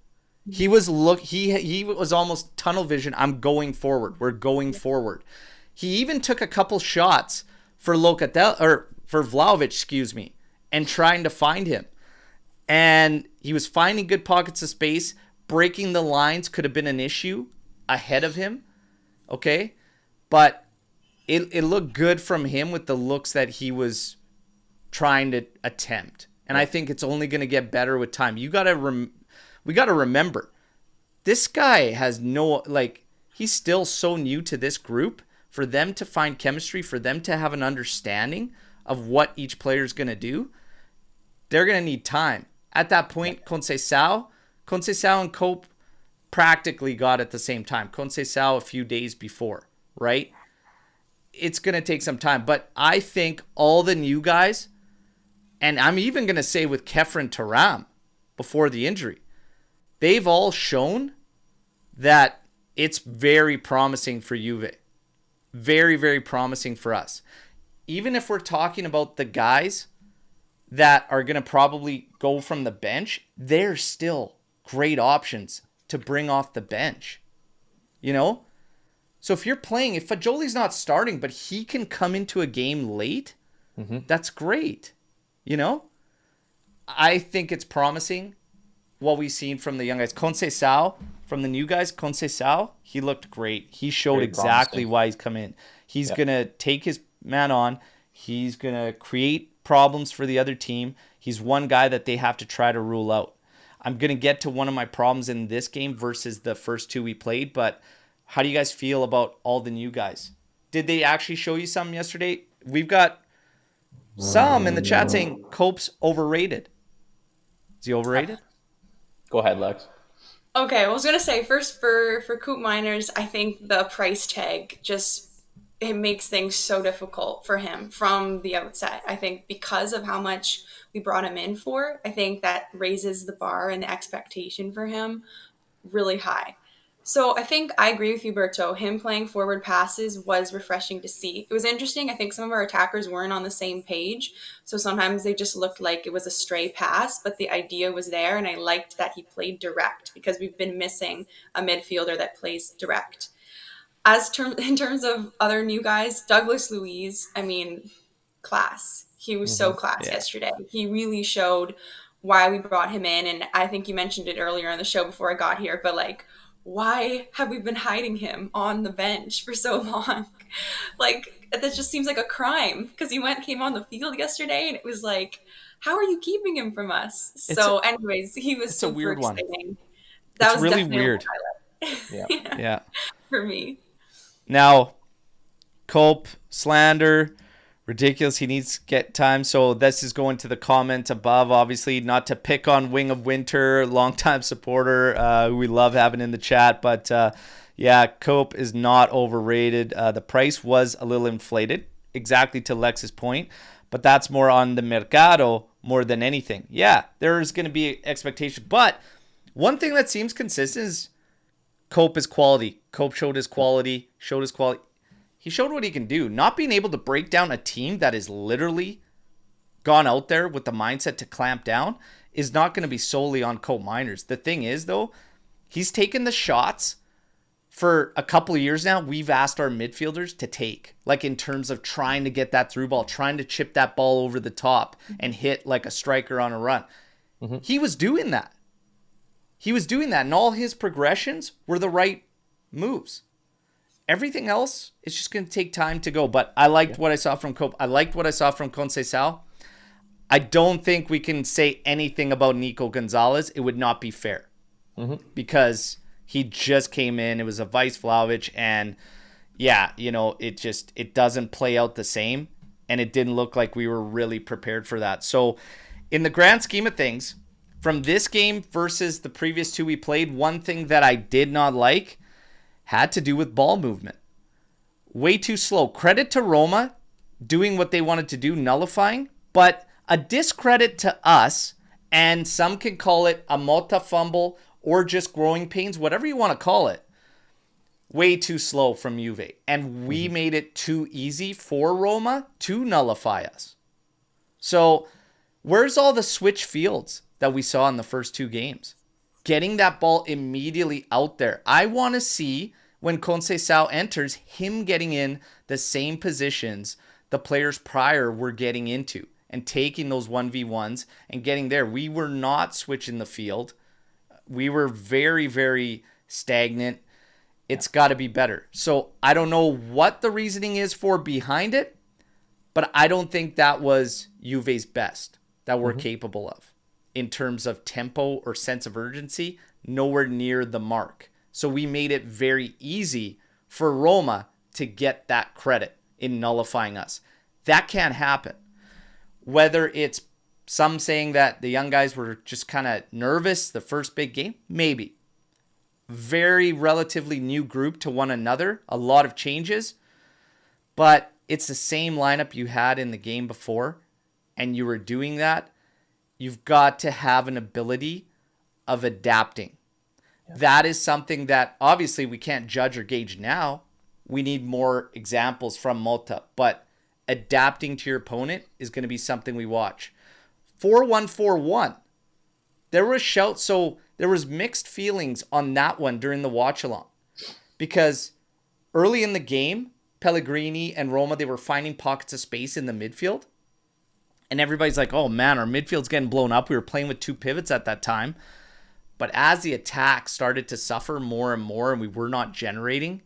Speaker 4: He was he was almost tunnel vision. I'm going forward. We're going forward. He even took a couple shots for Vlahovic, and trying to find him. And he was finding good pockets of space. Breaking the lines could have been an issue ahead of him. Okay? But it looked good from him with the looks that he was trying to attempt. And I think it's only going to get better with time. We got to remember, this guy has he's still so new to this group. For them to find chemistry, for them to have an understanding of what each player is going to do, they're going to need time. At that point, Conceição and Cope practically got at the same time. Conceição a few days before, right? It's going to take some time. But I think all the new guys, and I'm even going to say with Kefren Turam before the injury, they've all shown that it's very promising for Juve. Very, very promising for us. even if we're talking about the guys that are going to probably go from the bench, they're still great options to bring off the bench. You know? So if Fagioli's not starting, but he can come into a game late, that's great. You know? I think it's promising what we've seen from the young guys. Conceição, from the new guys, Conceição, he looked great. He showed
Speaker 1: Very
Speaker 4: exactly
Speaker 1: promising.
Speaker 4: why he's come in. He's going to take his man on. He's going to create problems for the other team. He's one guy that they have to try to rule out. I'm going to get to one of my problems in this game versus the first two we played, but how do you guys feel about all the new guys? Did they actually show you something yesterday? We've got some in the chat saying Cope's overrated. Is he overrated?
Speaker 1: Go ahead, Lex.
Speaker 2: Okay, I was gonna say first for Coop Miners, I think the price tag just it makes things so difficult for him from the outset. I think because of how much we brought him in for, I think that raises the bar and the expectation for him really high. So I think I agree with you, Berto. Him playing forward passes was refreshing to see. It was interesting. I think some of our attackers weren't on the same page. So sometimes they just looked like it was a stray pass, but the idea was there. And I liked that he played direct because we've been missing a midfielder that plays direct. In terms of other new guys, Douglas Luiz, I mean, class. He was so class yesterday. He really showed why we brought him in. And I think you mentioned it earlier on the show before I got here, but like, why have we been hiding him on the bench for so long? Like, that just seems like a crime because he came on the field yesterday and it was like, how are you keeping him from us? Anyways, he was super
Speaker 4: weird one.
Speaker 2: exciting. That
Speaker 4: It's
Speaker 2: was
Speaker 4: really
Speaker 2: definitely
Speaker 4: weird.
Speaker 2: a highlight.
Speaker 4: Yeah.
Speaker 2: For me.
Speaker 4: Now, Cope, slander, ridiculous. He needs to get time. So this is going to the comment above, obviously, not to pick on Wing of Winter, longtime supporter who we love having in the chat. But yeah, Cope is not overrated. The price was a little inflated, exactly to Lex's point. But that's more on the mercado more than anything. Yeah, there's going to be expectation. But one thing that seems consistent is Cope is quality. Cope showed his quality, He showed what he can do. Not being able to break down a team that is literally gone out there with the mindset to clamp down is not going to be solely on Cope Miners. The thing is, though, he's taken the shots for a couple of years now. We've asked our midfielders to take, like in terms of trying to get that through ball, trying to chip that ball over the top and hit like a striker on a run. He was doing that. And all his progressions were the right moves. Everything else is just going to take time to go. But I liked what I saw from Cope. I liked what I saw from Conceição. I don't think we can say anything about Nico Gonzalez. It would not be fair. Because he just came in. It was a vice Vlahovic. And yeah, you know, it doesn't play out the same. And it didn't look like we were really prepared for that. So in the grand scheme of things, from this game versus the previous two we played, one thing that I did not like had to do with ball movement. Way too slow. Credit to Roma doing what they wanted to do, nullifying, but a discredit to us, and some can call it a Motta Fumble or just growing pains, whatever you want to call it. Way too slow from Juve. And we made it too easy for Roma to nullify us. So where's all the switch fields that we saw in the first two games? Getting that ball immediately out there. I want to see when Conceição enters, him getting in the same positions the players prior were getting into and taking those 1v1s and getting there. We were not switching the field. We were very, very stagnant. It's got to be better. So I don't know what the reasoning is for behind it, but I don't think that was Juve's best that we're capable of. In terms of tempo or sense of urgency, nowhere near the mark. So we made it very easy for Roma to get that credit in nullifying us. That can't happen. Whether it's some saying that the young guys were just kind of nervous the first big game, maybe. Very relatively new group to one another, a lot of changes, but it's the same lineup you had in the game before, and you were doing that. You've got to have an ability of adapting. That is something that obviously we can't judge or gauge now. We need more examples from Motta. But adapting to your opponent is going to be something we watch. 4-1-4-1. There was shouts, so there was mixed feelings on that one during the watch along. Because early in the game, Pellegrini and Roma, they were finding pockets of space in the midfield. And everybody's like, oh man, our midfield's getting blown up. We were playing with 2 pivots at that time. But as the attack started to suffer more and more and we were not generating,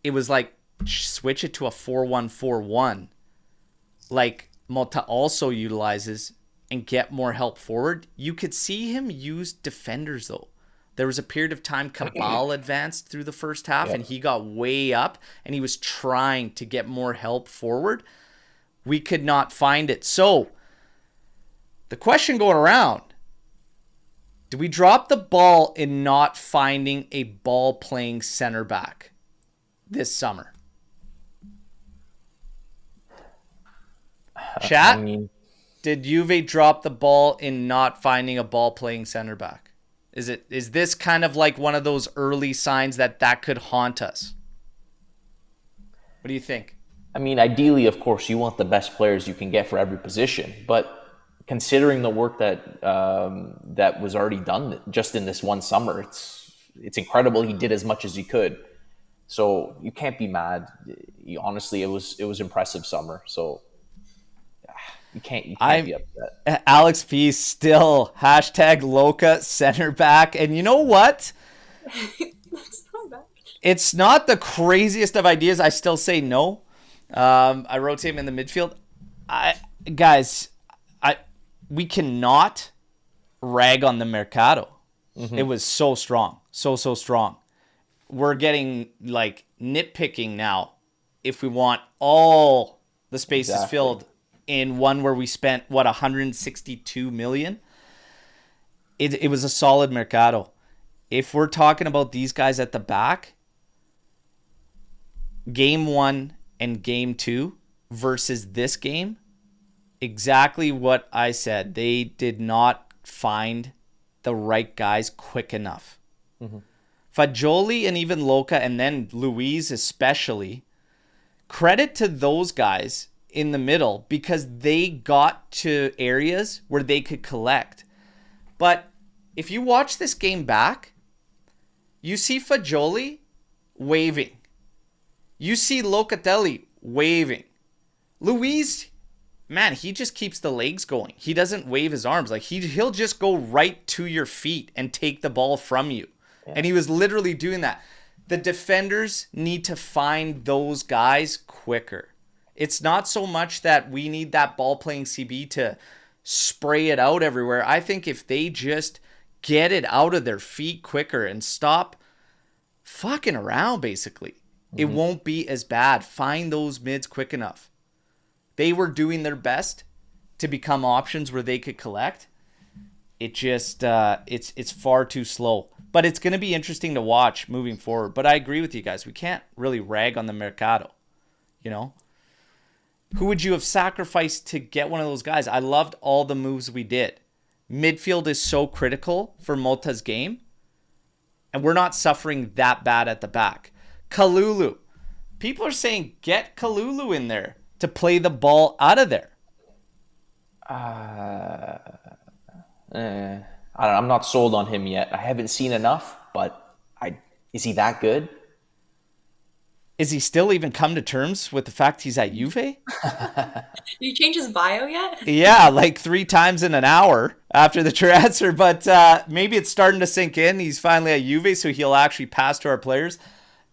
Speaker 4: it was like, switch it to a 4-1-4-1. Like Motta also utilizes and get more help forward. You could see him use defenders though. There was a period of time Cabal advanced through the first half and he got way up and he was trying to get more help forward. We could not find it. So the question going around, do we drop the ball in not finding a ball playing center back this summer? Chat, did Juve drop the ball in not finding a ball playing center back? Is this kind of like one of those early signs that could haunt us? What do you think?
Speaker 1: I mean, ideally, of course, you want the best players you can get for every position. But considering the work that that was already done just in this one summer, it's incredible. He did as much as he could, so you can't be mad. Honestly, it was impressive summer. So you can't be upset.
Speaker 4: Alex P still #Luca center back, and you know what?
Speaker 2: That's not bad.
Speaker 4: It's not the craziest of ideas. I still say no. I rotate him in the midfield. We cannot rag on the Mercado. Mm-hmm. It was so strong. So strong. We're getting like nitpicking now if we want all the spaces filled in one where we spent, 162 million? It was a solid Mercado. If we're talking about these guys at the back, game 1 and game 2 versus this game, exactly what I said. They did not find the right guys quick enough. Mm-hmm. Fagioli and even Luca, and then Luis especially, credit to those guys in the middle because they got to areas where they could collect. But if you watch this game back, you see Fagioli waving. You see Locatelli waving. Luis, man, he just keeps the legs going. He doesn't wave his arms. Like he'll just go right to your feet and take the ball from you. Yeah. And he was literally doing that. The defenders need to find those guys quicker. It's not so much that we need that ball playing CB to spray it out everywhere. I think if they just get it out of their feet quicker and stop fucking around, basically, it won't be as bad. Find those mids quick enough. They were doing their best to become options where they could collect. It just, it's far too slow. But it's going to be interesting to watch moving forward. But I agree with you guys. We can't really rag on the Mercado, you know? Who would you have sacrificed to get one of those guys? I loved all the moves we did. Midfield is so critical for Motta's game. And we're not suffering that bad at the back. Kalulu. People are saying get Kalulu in there to play the ball out of there.
Speaker 1: I'm not sold on him yet. I haven't seen enough, but is he that good?
Speaker 4: Is he still even come to terms with the fact he's at Juve?
Speaker 2: Did you change his bio yet?
Speaker 4: Yeah, like 3 times in an hour after the transfer, but maybe it's starting to sink in. He's finally at Juve, so he'll actually pass to our players.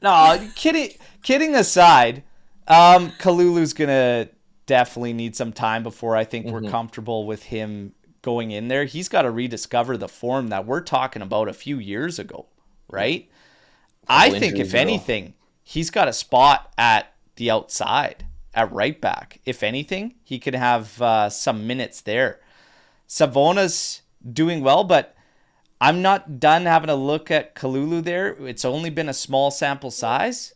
Speaker 4: No, kidding aside, Kalulu's going to definitely need some time before I think we're comfortable with him going in there. He's got to rediscover the form that we're talking about a few years ago, right? I think if anything, he's got a spot at the outside at right back. If anything, he could have some minutes there. Savona's doing well, but I'm not done having a look at Kalulu there. It's only been a small sample size.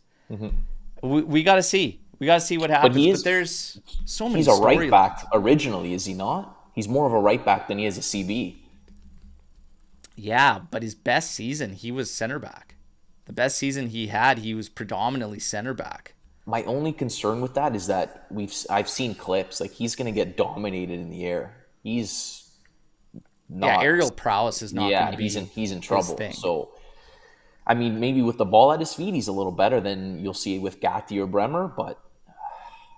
Speaker 4: We got to see. We got to see what happens. But there's so many.
Speaker 1: He's a right back originally, is he not? He's more of a right back than he is a CB.
Speaker 4: Yeah, but his best season, he was center back. The best season he had, he was predominantly center back.
Speaker 1: My only concern with that is that I've seen clips like he's going to get dominated in the air. He's
Speaker 4: Yeah,
Speaker 1: not.
Speaker 4: aerial prowess is not going to be
Speaker 1: He's in
Speaker 4: his
Speaker 1: trouble.
Speaker 4: thing.
Speaker 1: So I mean, maybe with the ball at his feet, he's a little better than you'll see with Gatti or Bremer, but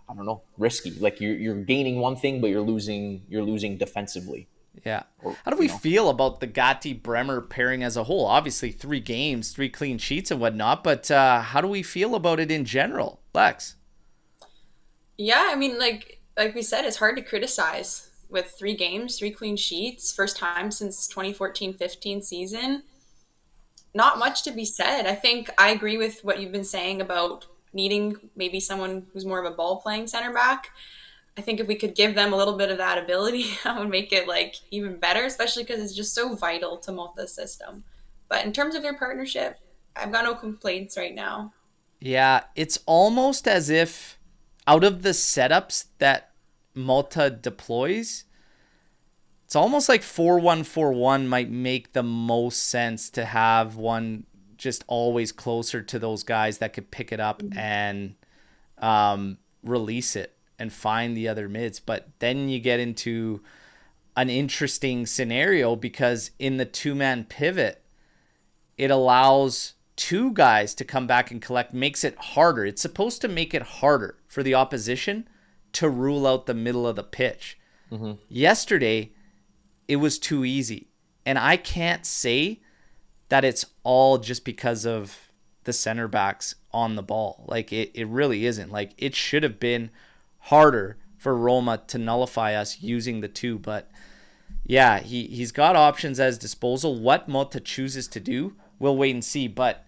Speaker 1: I don't know, risky. Like you're gaining one thing, but you're losing defensively.
Speaker 4: Yeah.
Speaker 1: Or,
Speaker 4: How do we feel about the Gatti Bremer pairing as a whole? Obviously, 3 games, 3 clean sheets and whatnot, but how do we feel about it in general, Lex?
Speaker 2: Yeah, I mean, like we said, it's hard to criticize with 3 games, 3 clean sheets, first time since 2014-15 season. Not much to be said. I think I agree with what you've been saying about needing maybe someone who's more of a ball playing center back. I think if we could give them a little bit of that ability, that would make it like even better, especially because it's just so vital to Motta's system. But in terms of their partnership, I've got no complaints right now.
Speaker 4: Yeah, it's almost as if out of the setups that Motta deploys, it's almost like 4-1-4-1 might make the most sense to have one just always closer to those guys that could pick it up and release it and find the other mids. But then you get into an interesting scenario because in the 2-man pivot, it allows 2 guys to come back and collect, makes it harder. It's supposed to make it harder for the opposition to rule out the middle of the pitch. Mm-hmm. Yesterday, it was too easy. And I can't say that it's all just because of the center backs on the ball. Like, it really isn't. Like, it should have been harder for Roma to nullify us using the 2. But, yeah, he's got options at his disposal. What Motta chooses to do, we'll wait and see. But,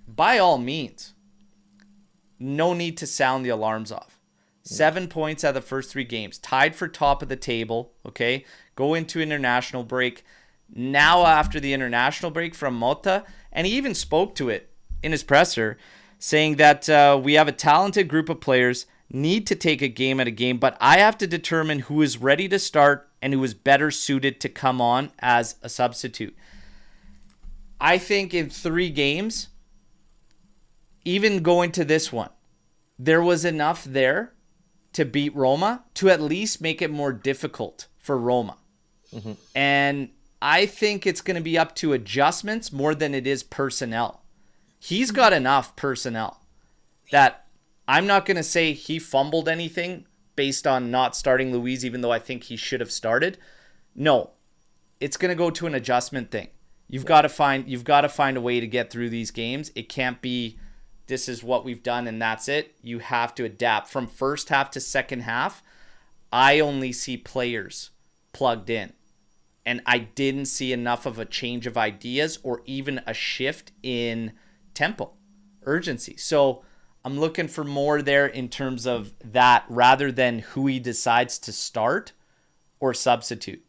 Speaker 4: by all means, no need to sound the alarms off. 7 points out of the first 3 games. Tied for top of the table, okay? Go into international break. Now after the international break from Motta, and he even spoke to it in his presser, saying that we have a talented group of players, need to take a game at a game, but I have to determine who is ready to start and who is better suited to come on as a substitute. I think in 3 games, even going to this one, there was enough there to beat Roma to at least make it more difficult for Roma. Mm-hmm. And I think it's going to be up to adjustments more than it is personnel. He's got enough personnel that I'm not going to say he fumbled anything based on not starting Luiz, even though I think he should have started. No, it's going to go to an adjustment thing. You've got to find a way to get through these games. It can't be this is what we've done and that's it. You have to adapt. From first half to second half, I only see players plugged in. And I didn't see enough of a change of ideas or even a shift in tempo, urgency. So I'm looking for more there in terms of that rather than who he decides to start or substitute.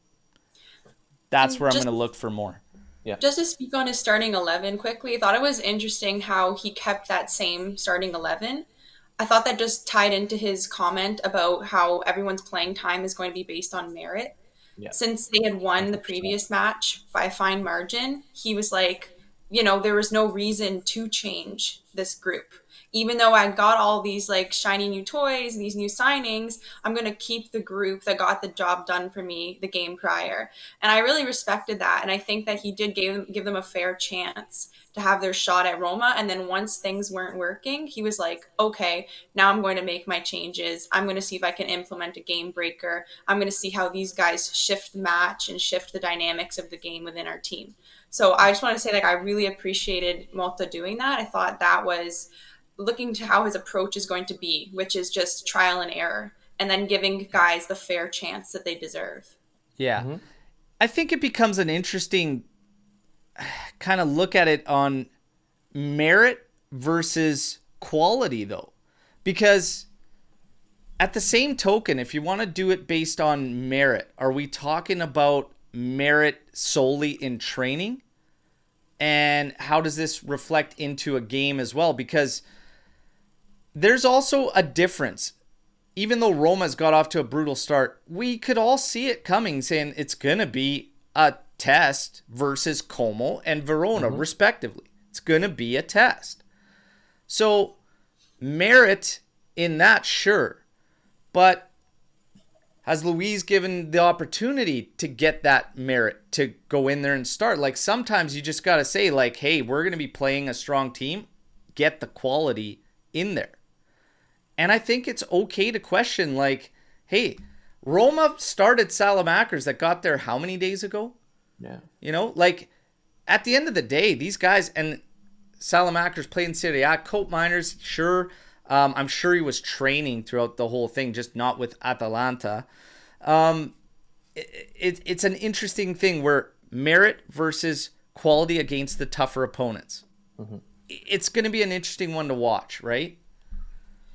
Speaker 4: That's where I'm going to look for more.
Speaker 1: Yeah.
Speaker 2: Just to speak on his starting 11 quickly, I thought it was interesting how he kept that same starting 11. I thought that just tied into his comment about how everyone's playing time is going to be based on merit. Yeah. Since they had won the previous match by a fine margin, he was like, there was no reason to change this group. Even though I got all these like shiny new toys, these new signings, I'm going to keep the group that got the job done for me the game prior. And I really respected that. And I think that he did give them a fair chance to have their shot at Roma. And then once things weren't working, he was like, okay, now I'm going to make my changes. I'm going to see if I can implement a game breaker. I'm going to see how these guys shift the match and shift the dynamics of the game within our team. So I just want to say, like, I really appreciated Motta doing that. I thought that was looking to how his approach is going to be, which is just trial and error, and then giving guys the fair chance that they deserve.
Speaker 4: Yeah. Mm-hmm. I think it becomes an interesting kind of look at it on merit versus quality, though. Because at the same token, if you want to do it based on merit, are we talking about merit solely in training? And how does this reflect into a game as well? Because there's also a difference. Even though Roma's got off to a brutal start, we could all see it coming, saying it's going to be a test versus Como and Verona, respectively. It's going to be a test. So merit in that, sure. But has Luis given the opportunity to get that merit to go in there and start? Like, sometimes you just got to say, like, hey, we're going to be playing a strong team. Get the quality in there. And I think it's okay to question, like, hey, Roma started Salamakers that got there how many days ago?
Speaker 1: Yeah.
Speaker 4: You know, like, at the end of the day, these guys, and Salamakers played in Serie A, Cope Miners, sure. I'm sure he was training throughout the whole thing, just not with Atalanta. It's an interesting thing where merit versus quality against the tougher opponents. Mm-hmm. It's going to be an interesting one to watch, right?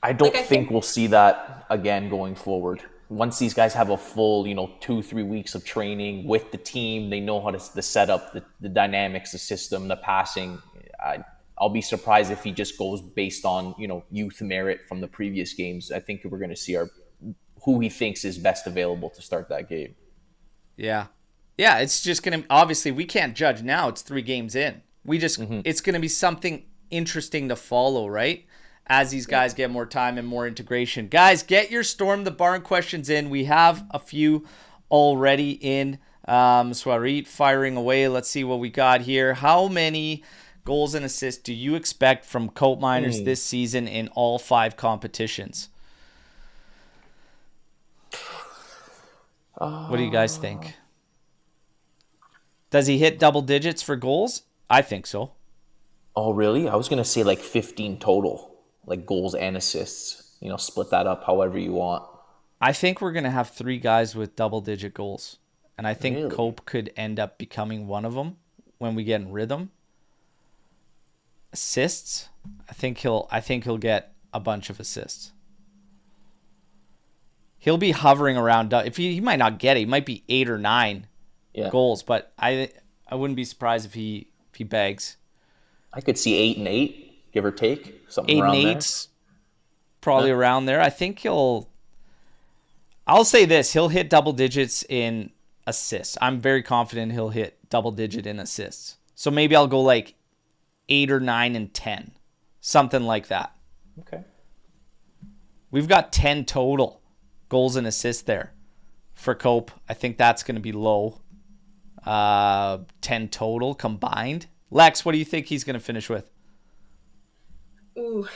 Speaker 1: I don't think we'll see that again going forward. Once these guys have a full, 2-3 weeks of training with the team, they know how to the setup, the dynamics, the system, the passing. I'll be surprised if he just goes based on, youth merit from the previous games. I think we're going to see who he thinks is best available to start that game.
Speaker 4: Yeah. Yeah, it's just going to, obviously, we can't judge now. It's 3 games in. It's going to be something interesting to follow, right? As these guys get more time and more integration. Guys, get your Storm the Barn questions in. We have a few already in. Swarit firing away. Let's see what we got here. How many goals and assists do you expect from Cope Miners this season in all 5 competitions? What do you guys think? Does he hit double digits for goals? I think so.
Speaker 1: Oh, really? I was going to say like 15 total. Like goals and assists, split that up however you want.
Speaker 4: I think we're going to have 3 guys with double-digit goals. And I think Cope could end up becoming one of them when we get in rhythm. Assists, I think he'll get a bunch of assists. He'll be hovering around, if he might not get it, he might be 8 or 9 goals, but I wouldn't be surprised if he bags.
Speaker 1: I could see 8 and 8. Give or take, something
Speaker 4: 8
Speaker 1: around
Speaker 4: and 8's probably around there. I think I'll say this, he'll hit double digits in assists. I'm very confident he'll hit double digit in assists. So maybe I'll go like 8 or 9 and 10, something like that.
Speaker 1: Okay.
Speaker 4: We've got 10 total goals and assists there for Cope. I think that's going to be low. 10 total combined. Lex, what do you think he's going to finish with?
Speaker 2: Ooh,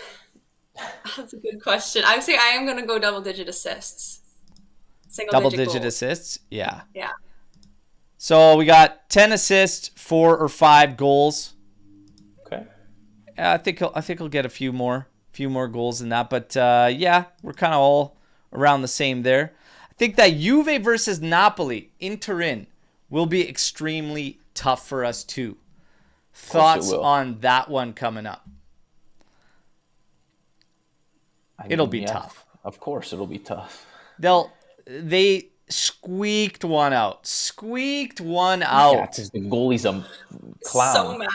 Speaker 2: that's a good question. I would say I am going to go double-digit assists.
Speaker 4: Double-digit assists? Yeah.
Speaker 2: Yeah.
Speaker 4: So we got 10 assists, 4 or 5 goals.
Speaker 1: Okay.
Speaker 4: I think he'll get a few more goals than that. But yeah, we're kind of all around the same there. I think that Juve versus Napoli in Turin will be extremely tough for us too. Thoughts on that one coming up? It'll be tough.
Speaker 1: Of course, it'll be tough.
Speaker 4: They squeaked one out.
Speaker 1: Yeah, because the goalie's a clown.
Speaker 2: So mad.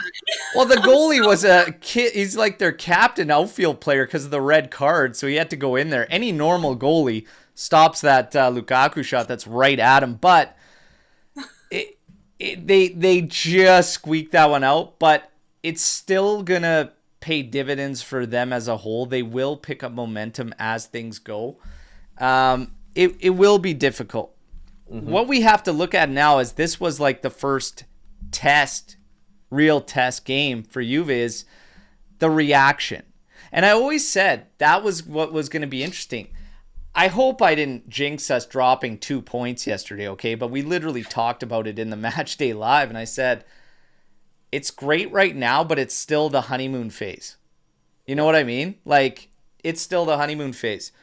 Speaker 4: Well, the goalie was a kid. He's like their captain outfield player because of the red card, so he had to go in there. Any normal goalie stops that Lukaku shot that's right at him, but they just squeaked that one out. But it's still gonna pay dividends for them as a whole. They will pick up momentum as things go. It will be difficult. Mm-hmm. What we have to look at now is this was like the first real test game for Juve is the reaction. And I always said that was what was going to be interesting. I hope I didn't jinx us dropping 2 points yesterday, okay? But we literally talked about it in the Match Day Live, and I said, it's great right now, but it's still the honeymoon phase. You know what I mean? Like, it's still the honeymoon phase.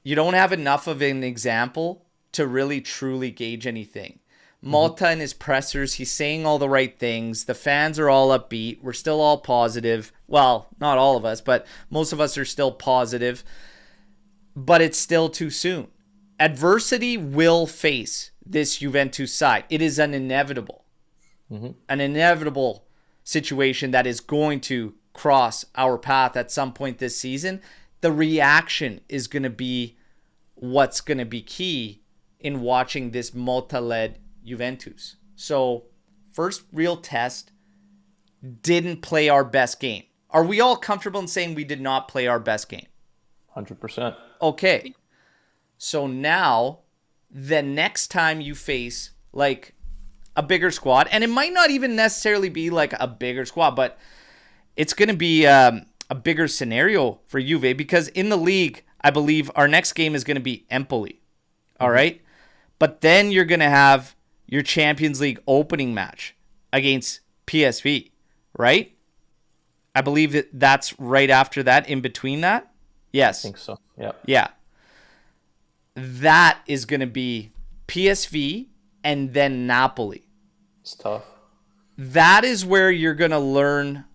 Speaker 4: You don't have enough of an example to really truly gauge anything. Motta and his pressers, he's saying all the right things. The fans are all upbeat. We're still all positive. Well, not all of us, but most of us are still positive. But it's still too soon. Adversity will face this Juventus side. It is an inevitable situation that is going to cross our path at some point this season. The reaction is going to be what's going to be key in watching this Motta-led Juventus. So, first real test, didn't play our best game. Are we all comfortable in saying we did not play our best game?
Speaker 1: 100%.
Speaker 4: Okay. So now, the next time you face like a bigger squad, and it might not even necessarily be like a bigger squad, but it's going to be a bigger scenario for Juve, because in the league, I believe our next game is going to be Empoli. All right. But then you're going to have your Champions League opening match against PSV, right? I believe that's right after that, in between that. Yes.
Speaker 1: I think so. Yeah.
Speaker 4: Yeah. That is going to be PSV and then Napoli.
Speaker 1: It's tough.
Speaker 4: That is where you're going to learn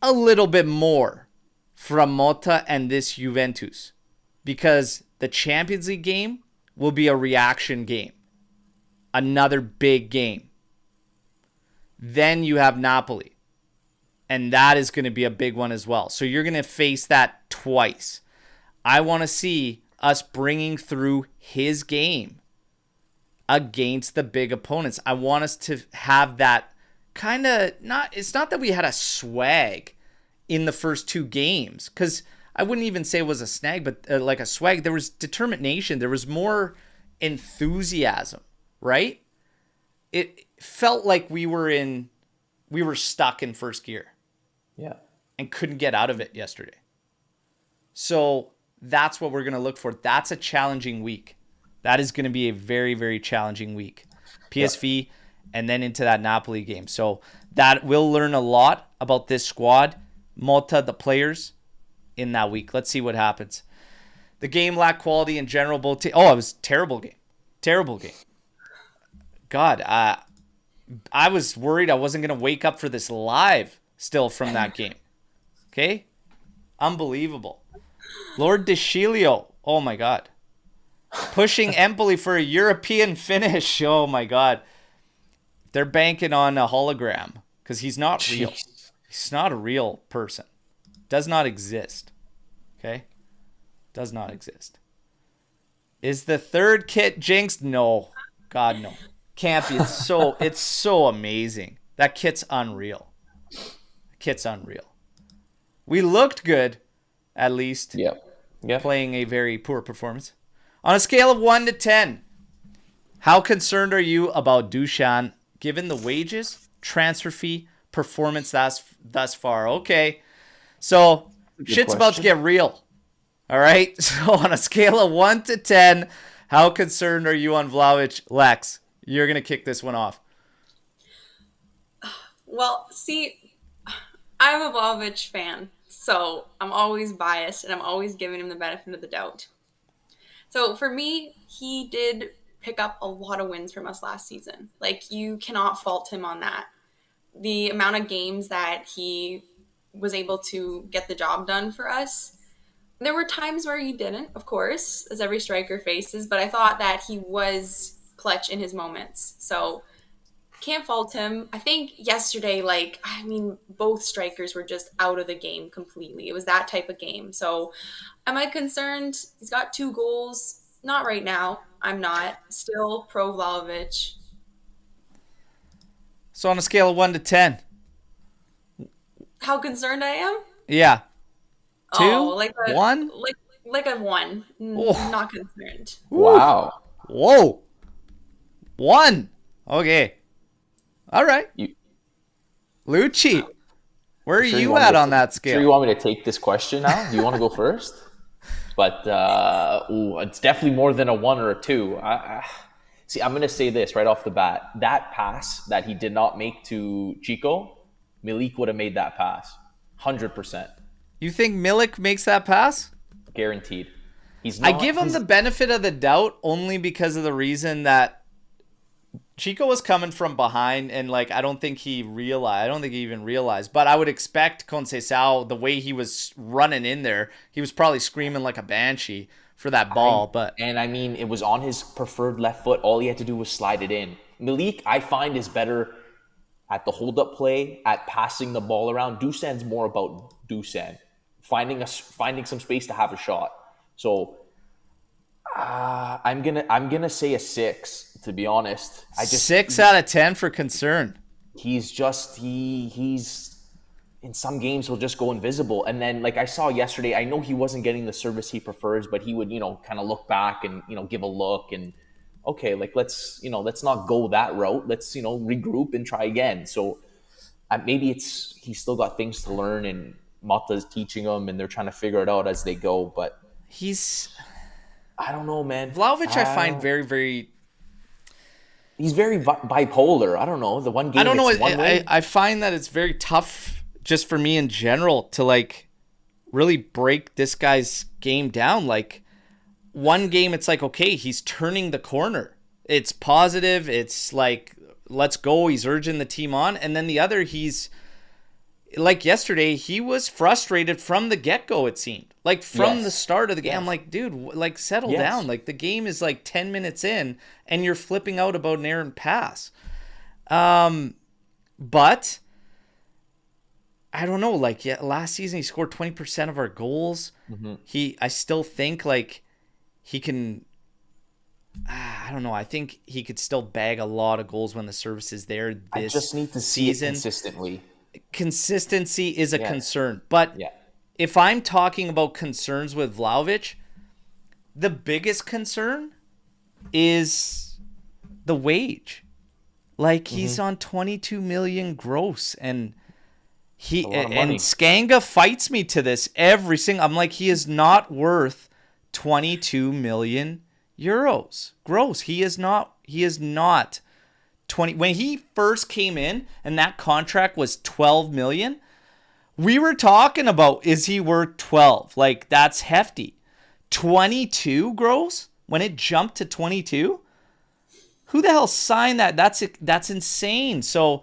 Speaker 4: a little bit more from Motta and this Juventus, because the Champions League game will be a reaction game. Another big game. Then you have Napoli. And that is going to be a big one as well. So you're going to face that twice. I want to see us bringing through his game against the big opponents. I want us to have that kind of, it's not that we had a swag in the first two games, because I wouldn't even say it was a snag, but like a swag. There was determination. There was more enthusiasm, right? It felt like we were stuck in first gear.
Speaker 1: Yeah.
Speaker 4: And couldn't get out of it yesterday. So that's what we're going to look for. That's a challenging week. That is going to be a very, very challenging week. PSV and then into that Napoli game. So that we'll learn a lot about this squad, Motta, the players in that week. Let's see what happens. The game lacked quality in general. It was a terrible game. Terrible game. God, I was worried I wasn't going to wake up for this live still from that game. Okay? Unbelievable. Lord DeScilio. Oh, my God. Pushing Empoli for a European finish. Oh, my God. They're banking on a hologram because he's not real. He's not a real person. Does not exist. Okay? Does not exist. Is the third kit jinxed? No. God, no. Can't be. It's so amazing. That kit's unreal. Kit's unreal. We looked good, at least.
Speaker 1: Yeah. Yeah.
Speaker 4: Playing a very poor performance. On a scale of 1 to 10, how concerned are you about Dusan given the wages, transfer fee, performance thus far? Okay. So, shit's about to get real. All right? So, on a scale of 1 to 10, how concerned are you on Vlahovic? Lex, you're going to kick this one off.
Speaker 2: Well, see, I'm a Vlahovic fan, so I'm always biased and I'm always giving him the benefit of the doubt. So for me, he did pick up a lot of wins from us last season. Like, you cannot fault him on that. The amount of games that he was able to get the job done for us. There were times where he didn't, of course, as every striker faces, but I thought that he was clutch in his moments. So can't fault him. I think yesterday, both strikers were just out of the game completely. It was that type of game. So am I concerned? He's got 2 goals. Not right now. I'm not. Still pro Vlahovic.
Speaker 4: So on a scale of 1 to 10.
Speaker 2: How concerned I am?
Speaker 4: Yeah. 2?
Speaker 2: Oh,
Speaker 4: 1?
Speaker 2: Like a 1.
Speaker 4: Oh.
Speaker 2: Not concerned.
Speaker 1: Wow.
Speaker 4: Whoa. 1. Okay. All right. Lucci, where are you at on that scale?
Speaker 1: Sure, you want me to take this question now? Do you want to go first? But it's definitely more than a 1 or a 2. See, I'm going to say this right off the bat. That pass that he did not make to Chico, Milik would have made that pass. 100%.
Speaker 4: You think Milik makes that pass?
Speaker 1: Guaranteed.
Speaker 4: I give him the benefit of the doubt only because of the reason that Chico was coming from behind, and I don't think he even realized. But I would expect Conceição, the way he was running in there, he was probably screaming like a banshee for that ball.
Speaker 1: It was on his preferred left foot. All he had to do was slide it in. Milik, I find, is better at the hold-up play, at passing the ball around. Dusan's more about Dusan, finding some space to have a shot. So I'm gonna say a 6. To be honest,
Speaker 4: 6 out of 10 for concern.
Speaker 1: He's in some games he'll just go invisible. And then, like I saw yesterday, I know he wasn't getting the service he prefers, but he would, kind of look back and, give a look and, okay, like let's not go that route. Let's, regroup and try again. So maybe he's still got things to learn and Motta's teaching him and they're trying to figure it out as they go. But I don't know, man.
Speaker 4: Vlahovic I find very, very...
Speaker 1: He's very bipolar. I don't know. The one game
Speaker 4: I don't know.
Speaker 1: Way.
Speaker 4: I find that it's very tough just for me in general to like really break this guy's game down. Like one game, it's like, okay, he's turning the corner. It's positive. It's like, let's go. He's urging the team on. And then the other, he's like yesterday, he was frustrated from the get-go, it seemed. Like from the start of the game, I'm like, dude, like settle down. Like the game is like 10 minutes in and you're flipping out about an errant pass. But I don't know, like last season he scored 20% of our goals. I still think like he can, I don't know, I think he could still bag a lot of goals when the service is there this
Speaker 1: I just need to see it consistently.
Speaker 4: Consistency is a concern. But if I'm talking about concerns with Vlahovic, the biggest concern is the wage. Like he's on 22 million gross and Skanga fights me to this every single. I'm like, he is not worth 22 million euros gross. He is not 20. When he first came in and that contract was 12 million, we were talking about, is he worth 12? Like that's hefty. 22 gross when it jumped to 22. Who the hell signed that? That's insane. So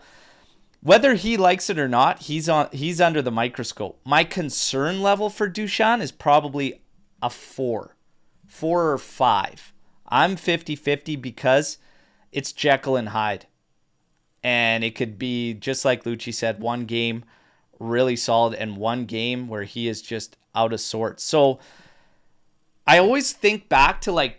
Speaker 4: whether he likes it or not, he's under the microscope. My concern level for Dusan is probably a 4 or 5. I'm 50-50 because it's Jekyll and Hyde. And it could be, just like Lucci said, one game really solid and one game where he is just out of sorts. So I always think back to like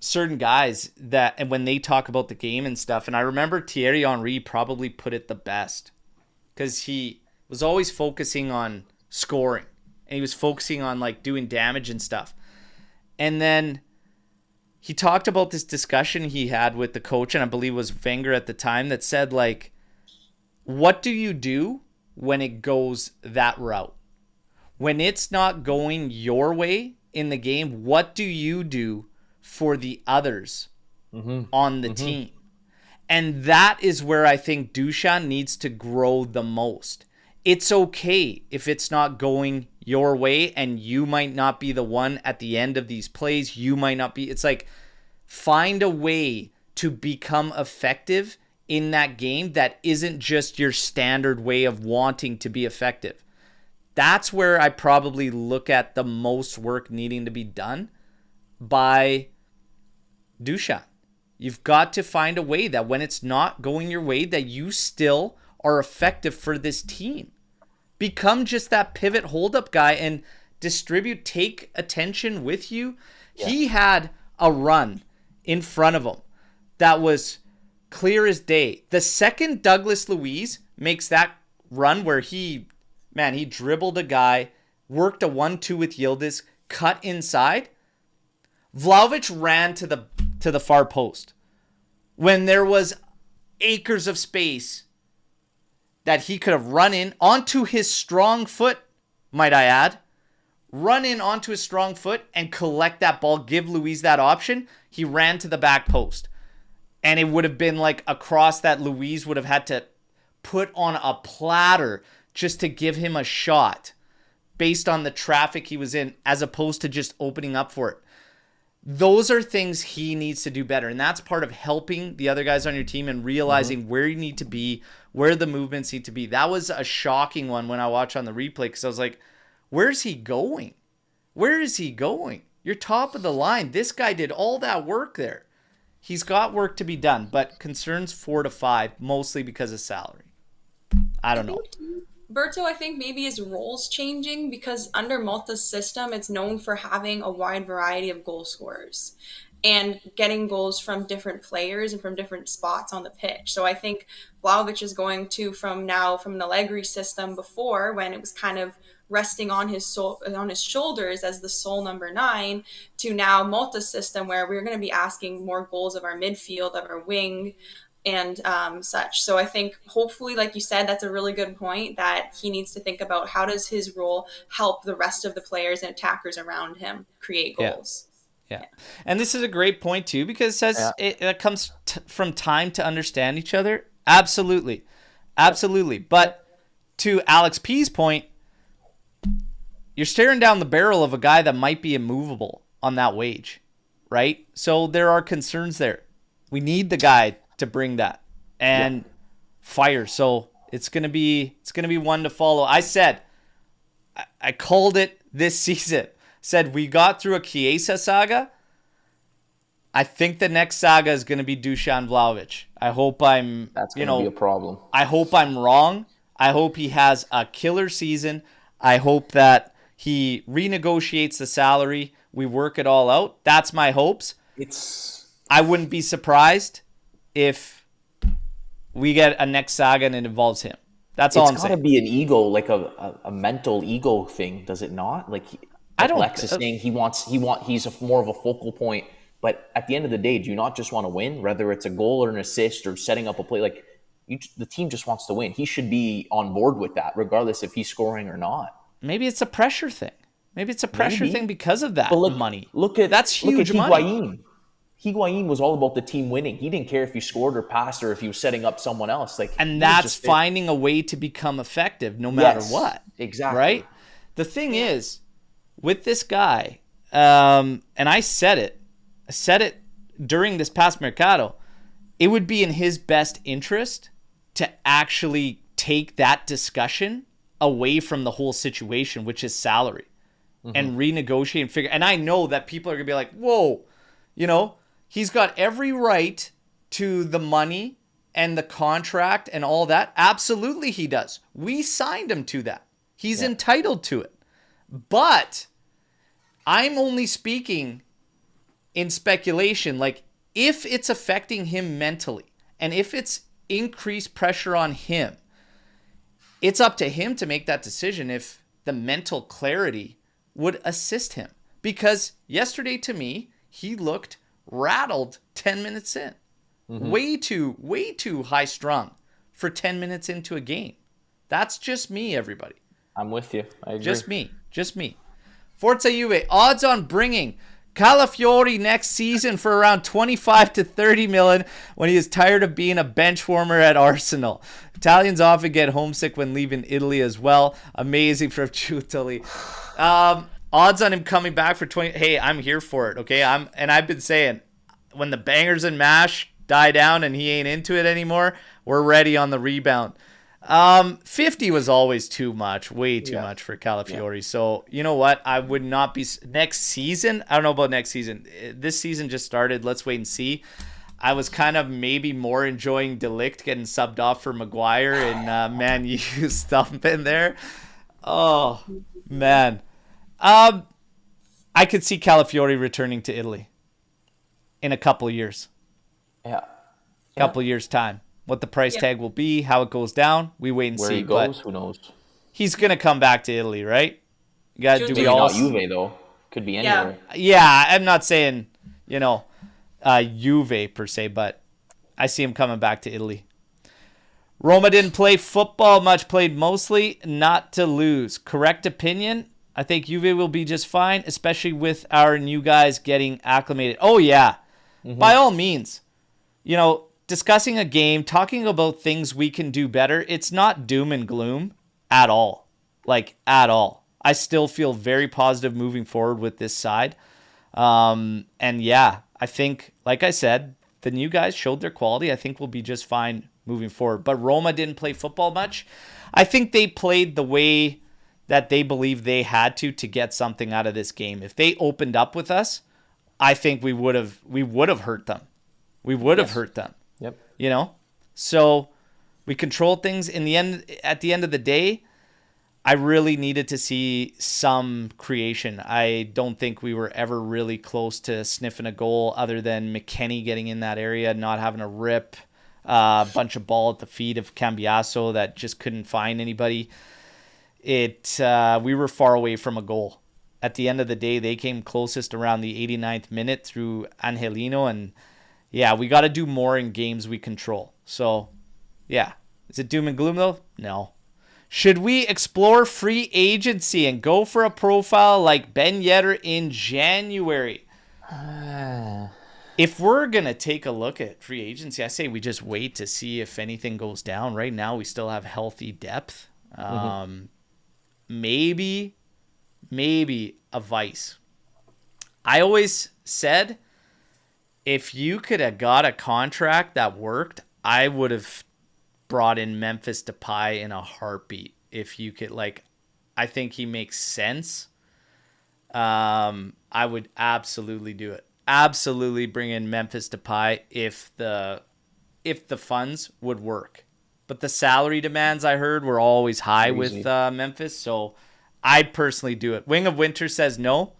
Speaker 4: certain guys that, and when they talk about the game and stuff, and I remember Thierry Henry probably put it the best because he was always focusing on scoring and he was focusing on like doing damage and stuff. And then he talked about this discussion he had with the coach, and I believe it was Wenger at the time, that said like, what do you do when it goes that route? When it's not going your way in the game, what do you do for the others on the team? And that is where I think Dusan needs to grow the most. It's okay if it's not going your way and you might not be the one at the end of these plays. You might not be. It's like, find a way to become effective in that game that isn't just your standard way of wanting to be effective. That's where I probably look at the most work needing to be done by Dusan. You've got to find a way that when it's not going your way, that you still are effective for this team. Become just that pivot hold-up guy and distribute, take attention with you. Yeah. He had a run in front of him that was clear as day. The second Douglas Luiz makes that run where he dribbled a guy, worked a 1-2 with Yildiz, cut inside, Vlahovic ran to the far post when there was acres of space that he could have run in onto his strong foot, might I add. Run in onto his strong foot and collect that ball, give Luiz that option. He ran to the back post. And it would have been like a cross that Luiz would have had to put on a platter just to give him a shot based on the traffic he was in, as opposed to just opening up for it. Those are things he needs to do better. And that's part of helping the other guys on your team and realizing where you need to be, where the movements need to be. That was a shocking one when I watched on the replay, because I was like, where's he going? Where is he going? You're top of the line. This guy did all that work there. He's got work to be done, but concerns 4 to 5, mostly because of salary. I don't know.
Speaker 2: Berto, I think maybe his role's changing, because under Motta's system, it's known for having a wide variety of goal scorers. and getting goals from different players and from different spots on the pitch. So I think Vlahovic is going to, from an Allegri system before, when it was kind of resting on his shoulders as the sole number 9, to now Motta's system, where we're going to be asking more goals of our midfield, of our wing, and such. So I think hopefully, like you said, that's a really good point, that he needs to think about how does his role help the rest of the players and attackers around him create goals.
Speaker 4: Yeah. And this is a great point too, because it says it comes from time to understand each other. Absolutely. But to Alex P's point, you're staring down the barrel of a guy that might be immovable on that wage, right? So there are concerns there. We need the guy to bring that and fire. So it's gonna be one to follow. I called it this season. Said we got through a Chiesa saga. I think the next saga is going to be Dusan Vlahovic. I hope
Speaker 1: That's going to be a problem.
Speaker 4: I hope I'm wrong. I hope he has a killer season. I hope that he renegotiates the salary. We work it all out. That's my hopes. I wouldn't be surprised if we get a next saga and it involves him. That's all I'm saying.
Speaker 1: It's got to be an ego, like a mental ego thing, does it not? Like Lex is saying he's more of a focal point, but at the end of the day, do you not just want to win? Whether it's a goal or an assist or setting up a play, like the team just wants to win. He should be on board with that, regardless if he's scoring or not.
Speaker 4: Maybe it's a pressure thing. Maybe it's a pressure thing because of that money.
Speaker 1: That's huge
Speaker 4: money.
Speaker 1: Higuain was all about the team winning. He didn't care if you scored or passed or if he was setting up someone else.
Speaker 4: And that's finding a way to become effective no matter what.
Speaker 1: Exactly.
Speaker 4: Right? The thing is, with this guy, and I said it during this past Mercado, it would be in his best interest to actually take that discussion away from the whole situation, which is salary, and renegotiate and figure. And I know that people are going to be like, whoa, he's got every right to the money and the contract and all that. Absolutely he does. We signed him to that. He's entitled to it. But I'm only speaking in speculation, like if it's affecting him mentally and if it's increased pressure on him, it's up to him to make that decision if the mental clarity would assist him. Because yesterday to me, he looked rattled 10 minutes in. Way too high strung for 10 minutes into a game. That's just me, everybody.
Speaker 1: I'm with you. I agree.
Speaker 4: Just me. Forza Juve, odds on bringing Calafiori next season for around 25 to 30 million when he is tired of being a bench warmer at Arsenal. Italians often get homesick when leaving Italy as well. Amazing from Chutali. Odds on him coming back for 20. Hey, I'm here for it, okay? I've been saying, when the bangers and mash die down and he ain't into it anymore, we're ready on the rebound. 50 was always too much, way too much for Calafiori. So, you know what? I would not be next season. I don't know about next season. This season just started. Let's wait and see. I was kind of maybe more enjoying De Ligt getting subbed off for Maguire and Man U thumping there. Oh, man. I could see Calafiori returning to Italy in a couple of years. Couple of years' time. What the price tag will be, how it goes down, we wait and see.
Speaker 1: Where he goes, who knows?
Speaker 4: He's going to come back to Italy, right? You got to do we all...
Speaker 1: Not Juve, though. Could be anywhere.
Speaker 4: Yeah, I'm not saying, Juve per se, but I see him coming back to Italy. Roma didn't play football much, played mostly not to lose. Correct opinion? I think Juve will be just fine, especially with our new guys getting acclimated. Oh, yeah. By all means. Discussing a game, talking about things we can do better, it's not doom and gloom at all. At all. I still feel very positive moving forward with this side. I think, like I said, the new guys showed their quality. I think we'll be just fine moving forward. But Roma didn't play football much. I think they played the way that they believe they had to get something out of this game. If they opened up with us, I think we would have hurt them. We would have hurt them.
Speaker 1: Yep.
Speaker 4: So we controlled things in the end. At the end of the day, I really needed to see some creation. I don't think we were ever really close to sniffing a goal other than McKennie getting in that area, not having a rip, a bunch of ball at the feet of Cambiaso that just couldn't find anybody. We were far away from a goal. At the end of the day, they came closest around the 89th minute through Angelino. And yeah, we got to do more in games we control. So yeah. Is it doom and gloom though? No. Should we explore free agency and go for a profile like Ben Yedder in January? If we're going to take a look at free agency, I say we just wait to see if anything goes down. Right now, we still have healthy depth. Maybe a Vice. I always said if you could have got a contract that worked, I would have brought in Memphis Depay in a heartbeat. If you could, I think he makes sense. I would absolutely do it. Absolutely bring in Memphis Depay if the funds would work. But the salary demands I heard were always high with Memphis, so I'd personally do it. Wing of Winter says no.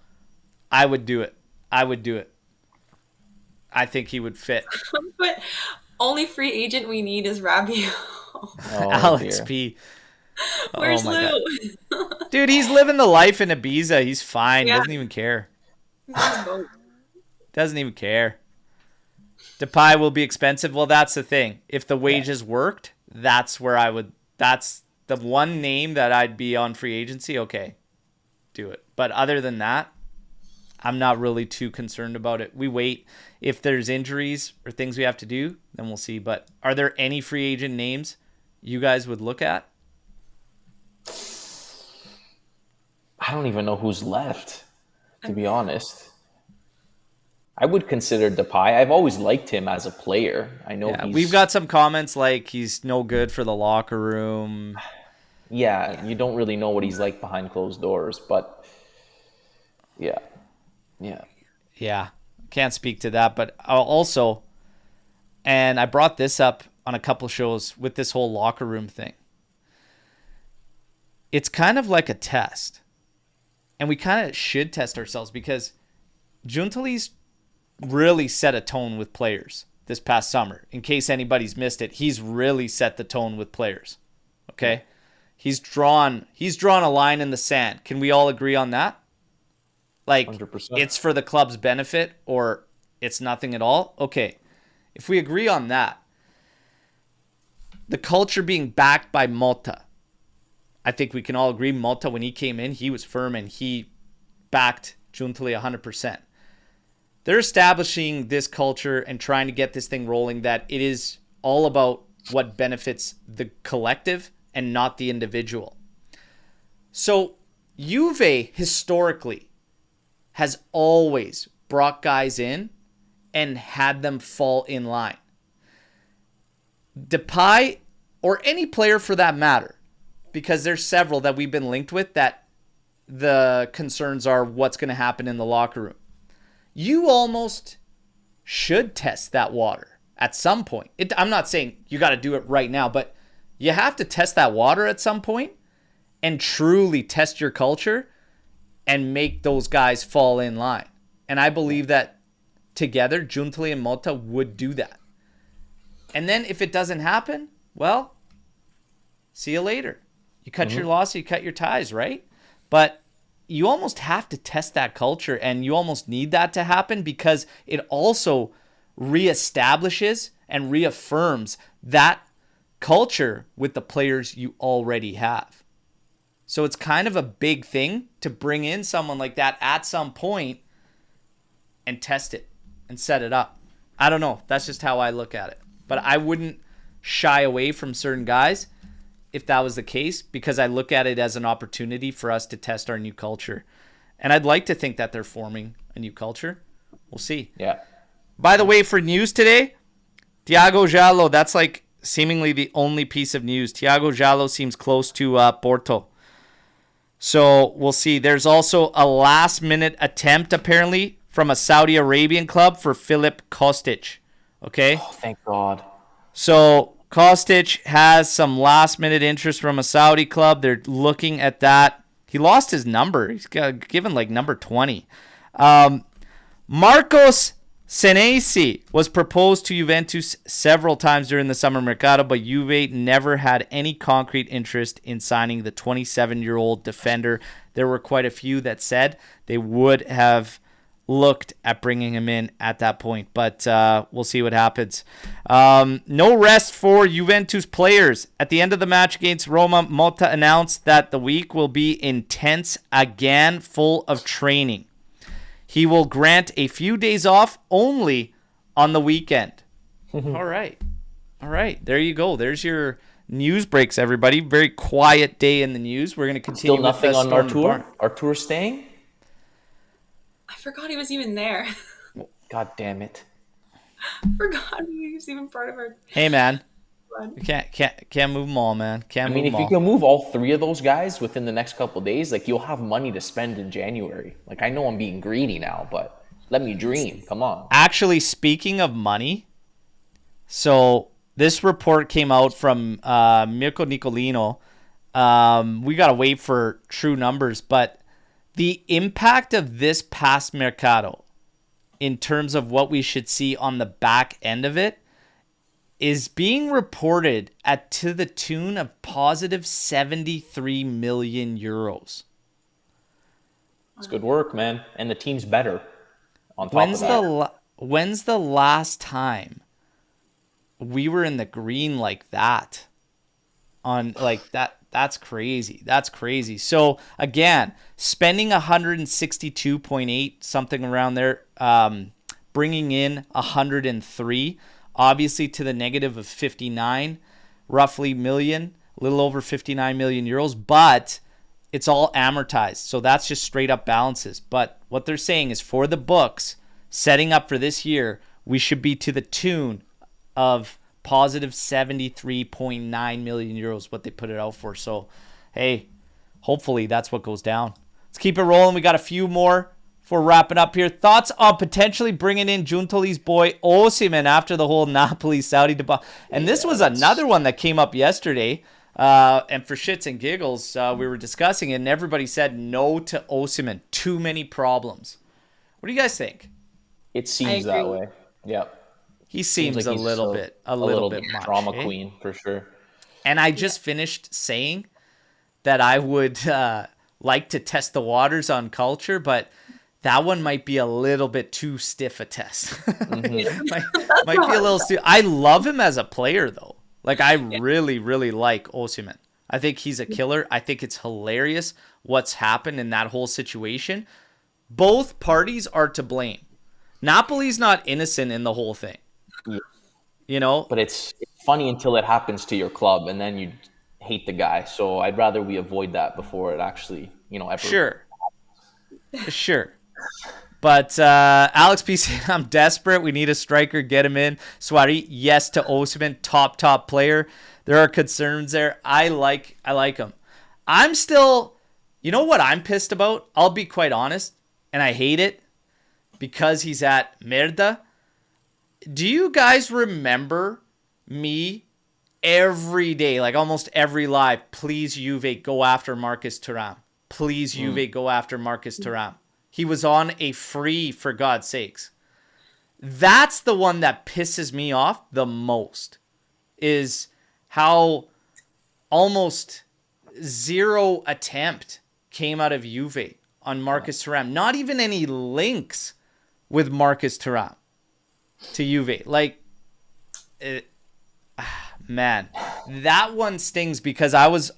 Speaker 4: I would do it. I think he would fit.
Speaker 2: But only free agent we need is Rabiot.
Speaker 4: Alex
Speaker 1: dear.
Speaker 4: P.
Speaker 2: Where's Lou?
Speaker 4: Dude, he's living the life in Ibiza. He's fine.
Speaker 2: Yeah.
Speaker 4: Doesn't even care.
Speaker 2: Where's Bo?
Speaker 4: Doesn't even care. Depay will be expensive. Well, that's the thing. If the wages worked, that's the one name that I'd be on free agency. Okay, do it. But other than that, I'm not really too concerned about it. We wait. If there's injuries or things we have to do, then we'll see. But are there any free agent names you guys would look at?
Speaker 1: I don't even know who's left, to be honest. I would consider Depay. I've always liked him as a player. I know
Speaker 4: we've got some comments like he's no good for the locker room.
Speaker 1: Yeah, you don't really know what he's like behind closed doors, but yeah.
Speaker 4: Can't speak to that, but also, and I brought this up on a couple shows with this whole locker room thing. It's kind of like a test, and we kind of should test ourselves because Giuntoli's really set a tone with players this past summer. In case anybody's missed it, he's really set the tone with players. Okay? He's drawn a line in the sand. Can we all agree on that?
Speaker 1: 100%.
Speaker 4: It's for the club's benefit or it's nothing at all? Okay. If we agree on that, the culture being backed by Motta, I think we can all agree Motta, when he came in, he was firm and he backed Giuntoli 100%. They're establishing this culture and trying to get this thing rolling that it is all about what benefits the collective and not the individual. So Juve historically has always brought guys in and had them fall in line. Depay, or any player for that matter, because there's several that we've been linked with that the concerns are what's going to happen in the locker room. You almost should test that water at some point. I'm not saying you got to do it right now, but you have to test that water at some point and truly test your culture and make those guys fall in line. And I believe that together, Giuntoli and Motta would do that. And then if it doesn't happen, well, see you later. You cut your loss, you cut your ties, right? But you almost have to test that culture, and you almost need that to happen because it also reestablishes and reaffirms that culture with the players you already have. So it's kind of a big thing to bring in someone like that at some point and test it and set it up. I don't know. That's just how I look at it. But I wouldn't shy away from certain guys if that was the case, because I look at it as an opportunity for us to test our new culture. And I'd like to think that they're forming a new culture. We'll see.
Speaker 1: Yeah.
Speaker 4: By the way, for news today, Thiago Giallo, that's like seemingly the only piece of news. Thiago Giallo seems close to Porto. So we'll see. There's also a last-minute attempt, apparently, from a Saudi Arabian club for Filip Kostic. Okay?
Speaker 1: Oh, thank God.
Speaker 4: So Kostic has some last-minute interest from a Saudi club. They're looking at that. He lost his number. He's given like number 20. Marcos Senesi was proposed to Juventus several times during the summer mercado, but Juve never had any concrete interest in signing the 27-year-old defender. There were quite a few that said they would have looked at bringing him in at that point, but we'll see what happens. No rest for Juventus players. At the end of the match against Roma, Motta announced that the week will be intense again, full of training. He will grant a few days off only on the weekend. All right. There you go. There's your news breaks, everybody. Very quiet day in the news. We're going to continue.
Speaker 1: Still nothing on Artur? Artur staying?
Speaker 2: I forgot he was even there.
Speaker 1: God damn it.
Speaker 2: Forgot he was even part of our...
Speaker 4: Hey, man. You can't move them all, man.
Speaker 1: I mean, if you can move all three of those guys within the next couple of days, like, you'll have money to spend in January. Like, I know I'm being greedy now, but let me dream. Come on.
Speaker 4: Actually, speaking of money, so this report came out from Mirko Nicolino. We got to wait for true numbers, but the impact of this past mercado in terms of what we should see on the back end of it is being reported at to the tune of positive 73 million euros.
Speaker 1: It's good work, man. And the team's better on top of that.
Speaker 4: When's the last time we were in the green like that? On like that, that's crazy. That's crazy. So again, spending 162.8, something around there, bringing in 103, obviously to the negative of 59, roughly million, a little over 59 million euros, but it's all amortized. So that's just straight up balances. But what they're saying is for the books, setting up for this year, we should be to the tune of positive 73.9 million euros, what they put it out for. So, hey, hopefully that's what goes down. Let's keep it rolling. We got a few more for wrapping up here. Thoughts on potentially bringing in Giuntoli's boy Osimhen after the whole Napoli-Saudi debacle. And this was another one that came up yesterday. And for shits and giggles, we were discussing it, and everybody said no to Osimhen. Too many problems. What do you guys think?
Speaker 1: It seems that way. Yep.
Speaker 4: He seems like a little bit much.
Speaker 1: Drama queen, for sure.
Speaker 4: And I just finished saying that I would like to test the waters on culture, but that one might be a little bit too stiff a test. might be a little stiff. I love him as a player, though. Like, I really, really like Osimhen. I think he's a killer. I think it's hilarious what's happened in that whole situation. Both parties are to blame. Napoli's not innocent in the whole thing. You know?
Speaker 1: But it's funny until it happens to your club, and then you hate the guy. So I'd rather we avoid that before it actually, ever. Sure. But Alex P said, I'm desperate. We need a striker. Get him in. Suarez, yes to Osimhen. Top player. There are concerns there. I like him. I'm still, you know what I'm pissed about? I'll be quite honest. And I hate it because he's at Merda. Do you guys remember me every day, like almost every live, please Juve, go after Marcus Thuram. Please Juve, go after Marcus Thuram. He was on a free, for God's sakes. That's the one that pisses me off the most, is how almost zero attempt came out of Juve on Marcus Thuram. Not even any links with Marcus Thuram to Juve. Like, man, that one stings because I was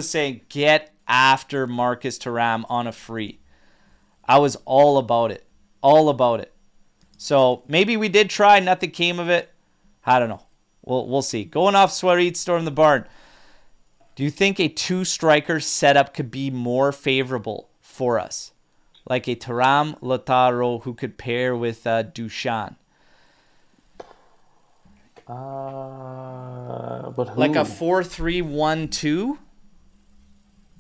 Speaker 1: saying get after Marcus Thuram on a free. I was all about it. So maybe we did try. Nothing came of it. I don't know. We'll see. Going off Suarez, Storm the Barn. Do you think a two-striker setup could be more favorable for us? Like a Thuram, Lautaro who could pair with Dusan? But who?
Speaker 4: Like a 4-3-1-2?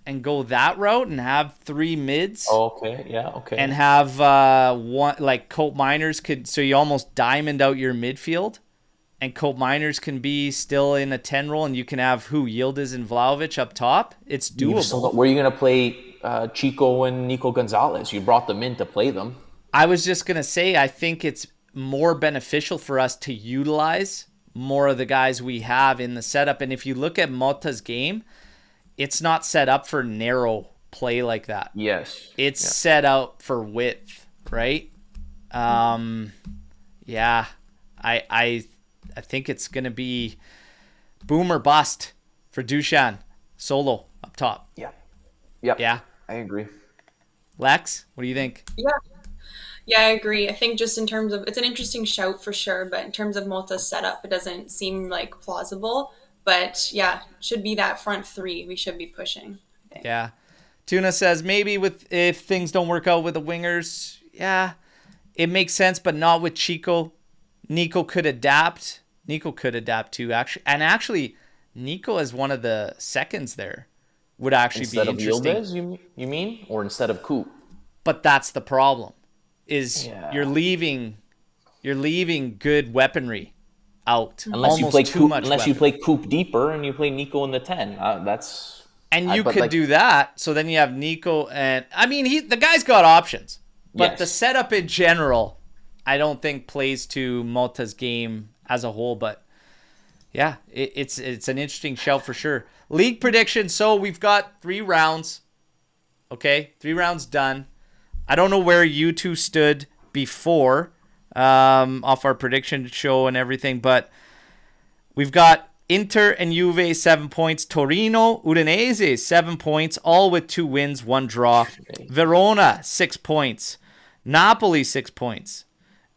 Speaker 4: And go that route and have three mids.
Speaker 1: Oh, okay, yeah, okay.
Speaker 4: And have one, like Colt Miners could, so you almost diamond out your midfield and Cope Miners can be still in a 10 role, and you can have Yildiz and Vlahovic up top, it's doable.
Speaker 1: Where are you going to play Chico and Nico Gonzalez? You brought them in to play them.
Speaker 4: I was just going to say, I think it's more beneficial for us to utilize more of the guys we have in the setup. And if you look at Motta's game, it's not set up for narrow play like that.
Speaker 1: Yes.
Speaker 4: It's set out for width, right? Yeah. I think it's going to be boom or bust for Dusan solo up top.
Speaker 1: Yeah. Yep.
Speaker 4: Yeah.
Speaker 1: I agree.
Speaker 4: Lex, what do you think?
Speaker 2: Yeah, I agree. I think just in terms of, it's an interesting shout for sure, but in terms of Motta's setup, it doesn't seem like plausible. But yeah, should be that front three we should be pushing.
Speaker 4: Yeah. Tuna says maybe if things don't work out with the wingers, yeah, it makes sense, but not with Chico. Nico could adapt. Nico could adapt too, actually. And actually, Nico as one of the seconds there would actually
Speaker 1: Instead
Speaker 4: be interesting.
Speaker 1: Instead of Yildiz, you mean? Or instead of Coop?
Speaker 4: But that's the problem, is you're leaving good weaponry out.
Speaker 1: Unless you
Speaker 4: Almost
Speaker 1: play Coop deeper and you play Nico in the 10. That's...
Speaker 4: And you could do that, so then you have Nico and... I mean, the guy's got options. But the setup in general, I don't think plays to Motta's game as a whole. But yeah, it's an interesting shout for sure. League prediction. So we've got 3 rounds. Okay, 3 rounds done. I don't know where you two stood before off our prediction show and everything, but we've got Inter and Juve 7 points. Torino, Udinese 7 points, all with 2 wins, 1 draw. Verona 6 points. Napoli 6 points.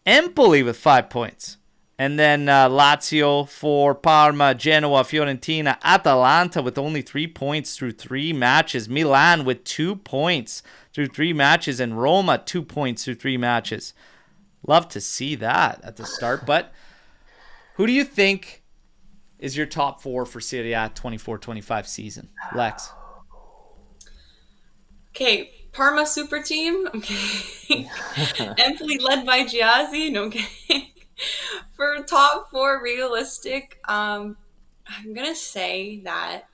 Speaker 4: Empoli with 5 points. And then Lazio for Parma, Genoa, Fiorentina, Atalanta with only 3 points through 3 matches. Milan with 2 points through 3 matches. And Roma 2 points through 3 matches. Love to see that at the start. But who do you think is your top 4 for Serie A 24-25 season? Lex.
Speaker 2: Okay, Parma super team. Okay. Empoli led by Giazzi. No, okay. For top 4 realistic, I'm going to say that...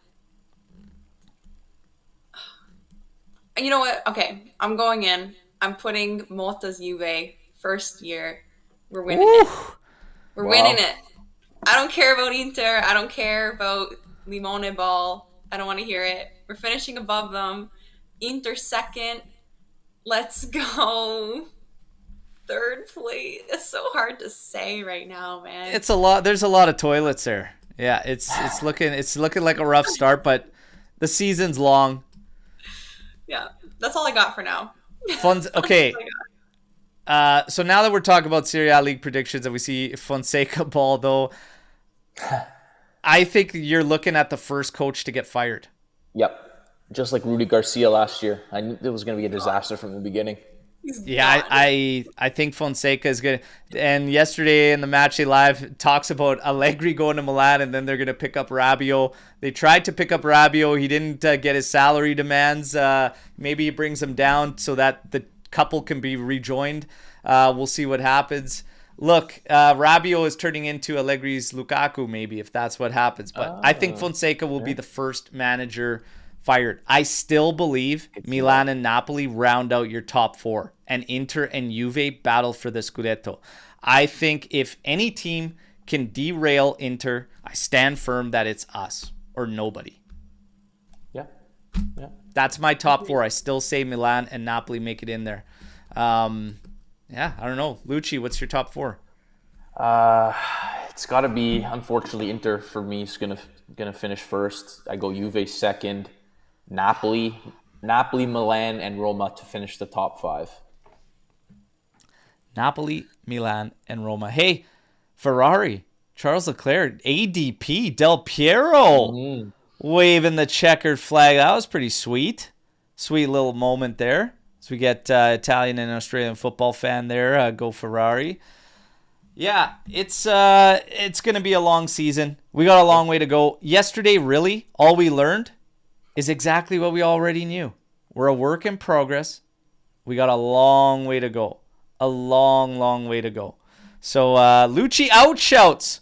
Speaker 2: You know what? Okay, I'm going in. I'm putting Motta's Juve first year. We're winning it. We're winning it. I don't care about Inter. I don't care about Limone Ball. I don't want to hear it. We're finishing above them. Inter second. Let's go. 3rd place. It's so hard to say right now, man.
Speaker 4: It's a lot. There's a lot of toilets there. Yeah, it's looking like a rough start, but the season's long.
Speaker 2: Yeah, that's all I got for now.
Speaker 4: Okay. So now that we're talking about Serie A league predictions and we see Fonseca ball, though, I think you're looking at the first coach to get fired.
Speaker 1: Yep. Just like Rudy Garcia last year. I knew it was going to be a disaster from the beginning.
Speaker 4: Yeah, I think Fonseca is good. And yesterday in the Match Day Live talks about Allegri going to Milan and then they're going to pick up Rabiot. They tried to pick up Rabiot. He didn't get his salary demands. Maybe he brings him down so that the couple can be rejoined. We'll see what happens. Look, Rabiot is turning into Allegri's Lukaku maybe if that's what happens. But I think Fonseca will be the first manager fired. I still believe Milan and Napoli round out your top 4 and Inter and Juve battle for the Scudetto. I think if any team can derail Inter, I stand firm that it's us or nobody.
Speaker 1: Yeah.
Speaker 4: That's my top 4. I still say Milan and Napoli make it in there. I don't know. Lucci, what's your top 4?
Speaker 1: It's got to be, unfortunately, Inter for me is gonna finish first. I go Juve second. Napoli, Milan, and Roma to finish the top 5.
Speaker 4: Napoli, Milan, and Roma. Hey, Ferrari, Charles Leclerc, ADP, Del Piero, waving the checkered flag. That was pretty sweet. Sweet little moment there. So we get Italian and Australian football fan there. Go Ferrari. Yeah, it's going to be a long season. We got a long way to go. Yesterday, really, all we learned is exactly what we already knew. We're a work in progress. We got a long way to go. A long, long way to go. So, Lucci outshouts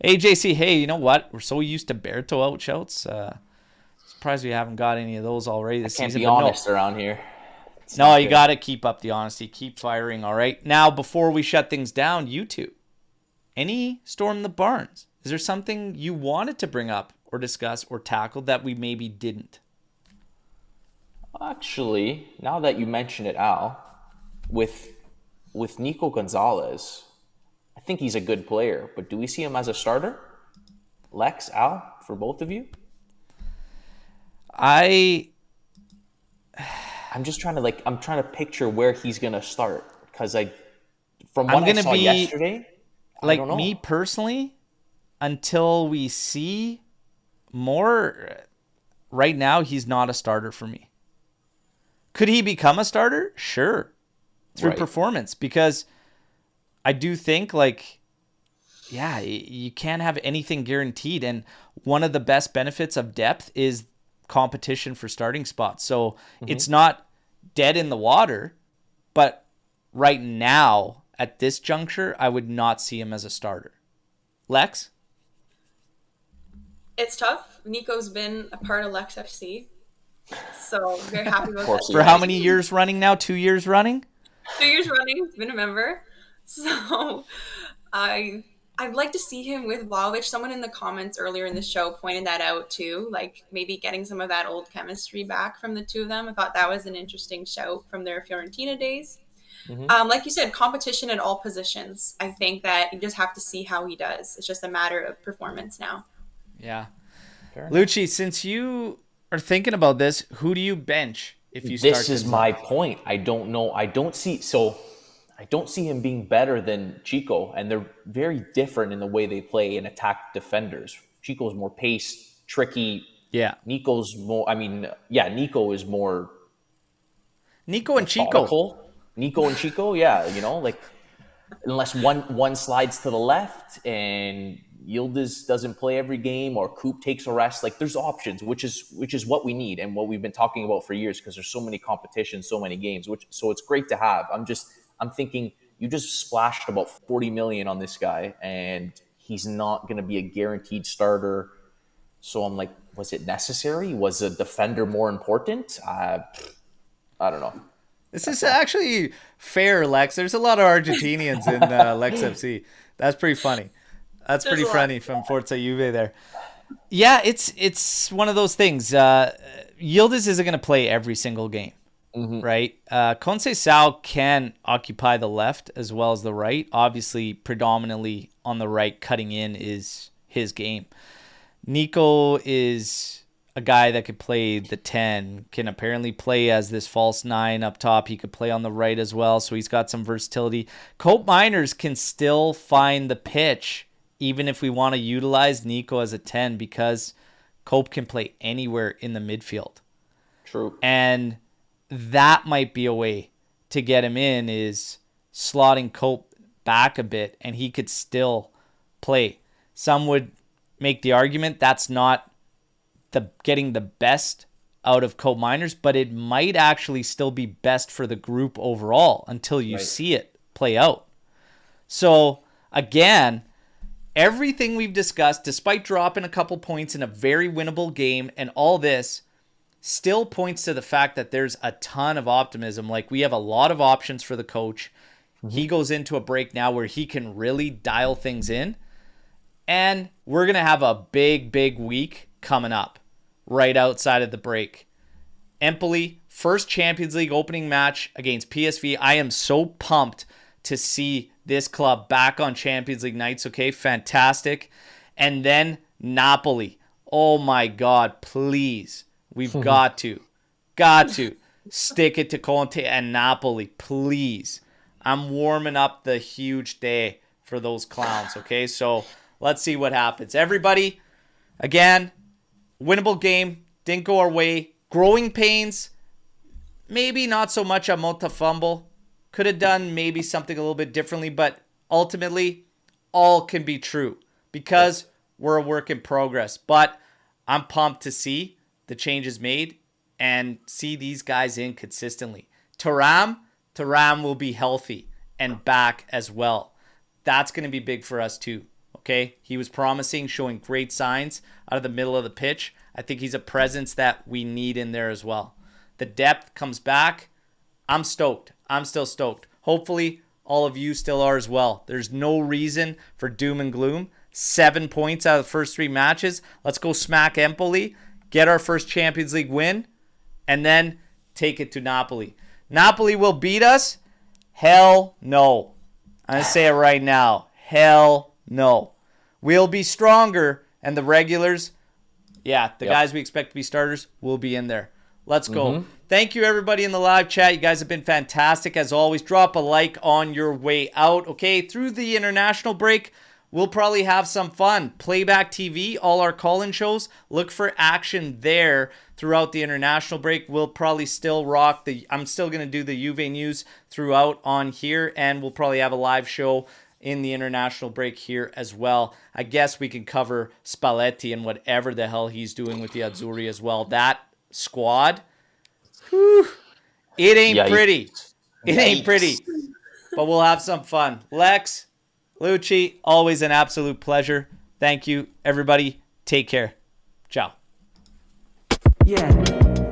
Speaker 4: AJC, hey, you know what? We're so used to Berto outshouts. Surprised we haven't got any of those already this
Speaker 1: Can't
Speaker 4: season.
Speaker 1: be
Speaker 4: But
Speaker 1: honest around here. It's
Speaker 4: no,
Speaker 1: not
Speaker 4: you
Speaker 1: good.
Speaker 4: got to keep up the honesty. Keep firing, all right? Now, before we shut things down, you two, any Storm the Barns? Is there something you wanted to bring up or discuss or tackle that we maybe didn't?
Speaker 1: Actually, now that you mention it, Al, with Nico Gonzalez, I think he's a good player, but do we see him as a starter? Lex, Al, for both of you?
Speaker 4: I'm
Speaker 1: just trying to I'm trying to picture where he's gonna start because from what I
Speaker 4: gonna
Speaker 1: saw
Speaker 4: be
Speaker 1: yesterday, I don't know.
Speaker 4: me personally, until we see more. Right now, he's not a starter for me. Could he become a starter? Sure, through
Speaker 1: Right.
Speaker 4: performance, because I do think you can't have anything guaranteed, and one of the best benefits of depth is competition for starting spots. So it's not dead in the water, but right now at this juncture, I would not see him as a starter. Lex?
Speaker 2: It's tough. Nico's been a part of Lex FC, so very happy about
Speaker 1: course
Speaker 2: that.
Speaker 1: he
Speaker 4: For how many years running now? 2 years running?
Speaker 2: 2 years running, he's been a member. So I'd like to see him with Vlahovic. Someone in the comments earlier in the show pointed that out too, like maybe getting some of that old chemistry back from the two of them. I thought that was an interesting shout from their Fiorentina days. Like you said, competition at all positions. I think that you just have to see how he does. It's just a matter of performance now.
Speaker 4: Yeah.
Speaker 1: Fair enough.
Speaker 4: Lucci, since you are thinking about this, who do you bench if you start
Speaker 1: This is my point. I don't know. I don't see him being better than Chico, and they're very different in the way they play and attack defenders. Chico's more paced, tricky.
Speaker 4: Yeah.
Speaker 1: Nico's more. Nico is more
Speaker 4: Nico and Chico.
Speaker 1: methodical. Nico and Chico, yeah, unless one slides to the left and Yildiz doesn't play every game or Coop takes a rest, there's options, which is what we need and what we've been talking about for years because there's so many competitions, so many games, so it's great to have. I'm thinking you just splashed about 40 million on this guy and he's not going to be a guaranteed starter. So I'm like, was it necessary? Was a defender more important? I don't know.
Speaker 4: This is actually fair, Lex. There's a lot of Argentinians in Lex FC. That's pretty funny. That's pretty funny from Forza Juve there. Yeah, it's one of those things. Yildiz isn't going to play every single game, right? Conceição can occupy the left as well as the right. Obviously, predominantly on the right, cutting in is his game. Nico is a guy that could play the 10, can apparently play as this false 9 up top. He could play on the right as well, so he's got some versatility. Cope Miners can still find the pitch, even if we want to utilize Nico as a 10, because Cope can play anywhere in the midfield.
Speaker 1: True.
Speaker 4: And that might be a way to get him in, is slotting Cope back a bit, and he could still play. Some would make the argument that's not getting the best out of Cope Miners, but it might actually still be best for the group overall until you see it play out. So again, everything we've discussed, despite dropping a couple points in a very winnable game and all this, still points to the fact that there's a ton of optimism. We have a lot of options for the coach. He goes into a break now where he can really dial things in. And we're going to have a big week coming up right outside of the break. Empoli, first Champions League opening match against PSV. I am so pumped to see this club back on Champions League nights. Okay, fantastic. And then Napoli. Oh my God, please. We've got to stick it to Conte and Napoli, please. I'm warming up the huge day for those clowns, okay? So let's see what happens. Everybody, again, winnable game, didn't go our way. Growing pains, maybe not so much a Motta Fumble. Could have done maybe something a little bit differently, but ultimately, all can be true because we're a work in progress. But I'm pumped to see the changes made and see these guys in consistently. Thuram will be healthy and back as well. That's going to be big for us too. okay? He was promising, showing great signs out of the middle of the pitch. I think he's a presence that we need in there as well. The depth comes back. I'm stoked. I'm still stoked. Hopefully, all of you still are as well. There's no reason for doom and gloom. 7 points out of the first 3 matches. Let's go smack Empoli, get our first Champions League win, and then take it to Napoli. Napoli will beat us? Hell no. I'm going to say it right now. Hell no. We'll be stronger, and the regulars, the guys we expect to be starters, will be in there. Let's go. Thank you, everybody in the live chat. You guys have been fantastic. As always, drop a like on your way out. Okay, through the international break, we'll probably have some fun. Playback TV, all our call-in shows. Look for action there throughout the international break. We'll probably still rock I'm still going to do the Juve news throughout on here, and we'll probably have a live show in the international break here as well. I guess we can cover Spalletti and whatever the hell he's doing with the Azzurri as well. That squad, whew, it ain't pretty. It ain't pretty, but we'll have some fun. Lex, Lucci, always an absolute pleasure. Thank you, everybody. Take care. Ciao.
Speaker 3: Yeah.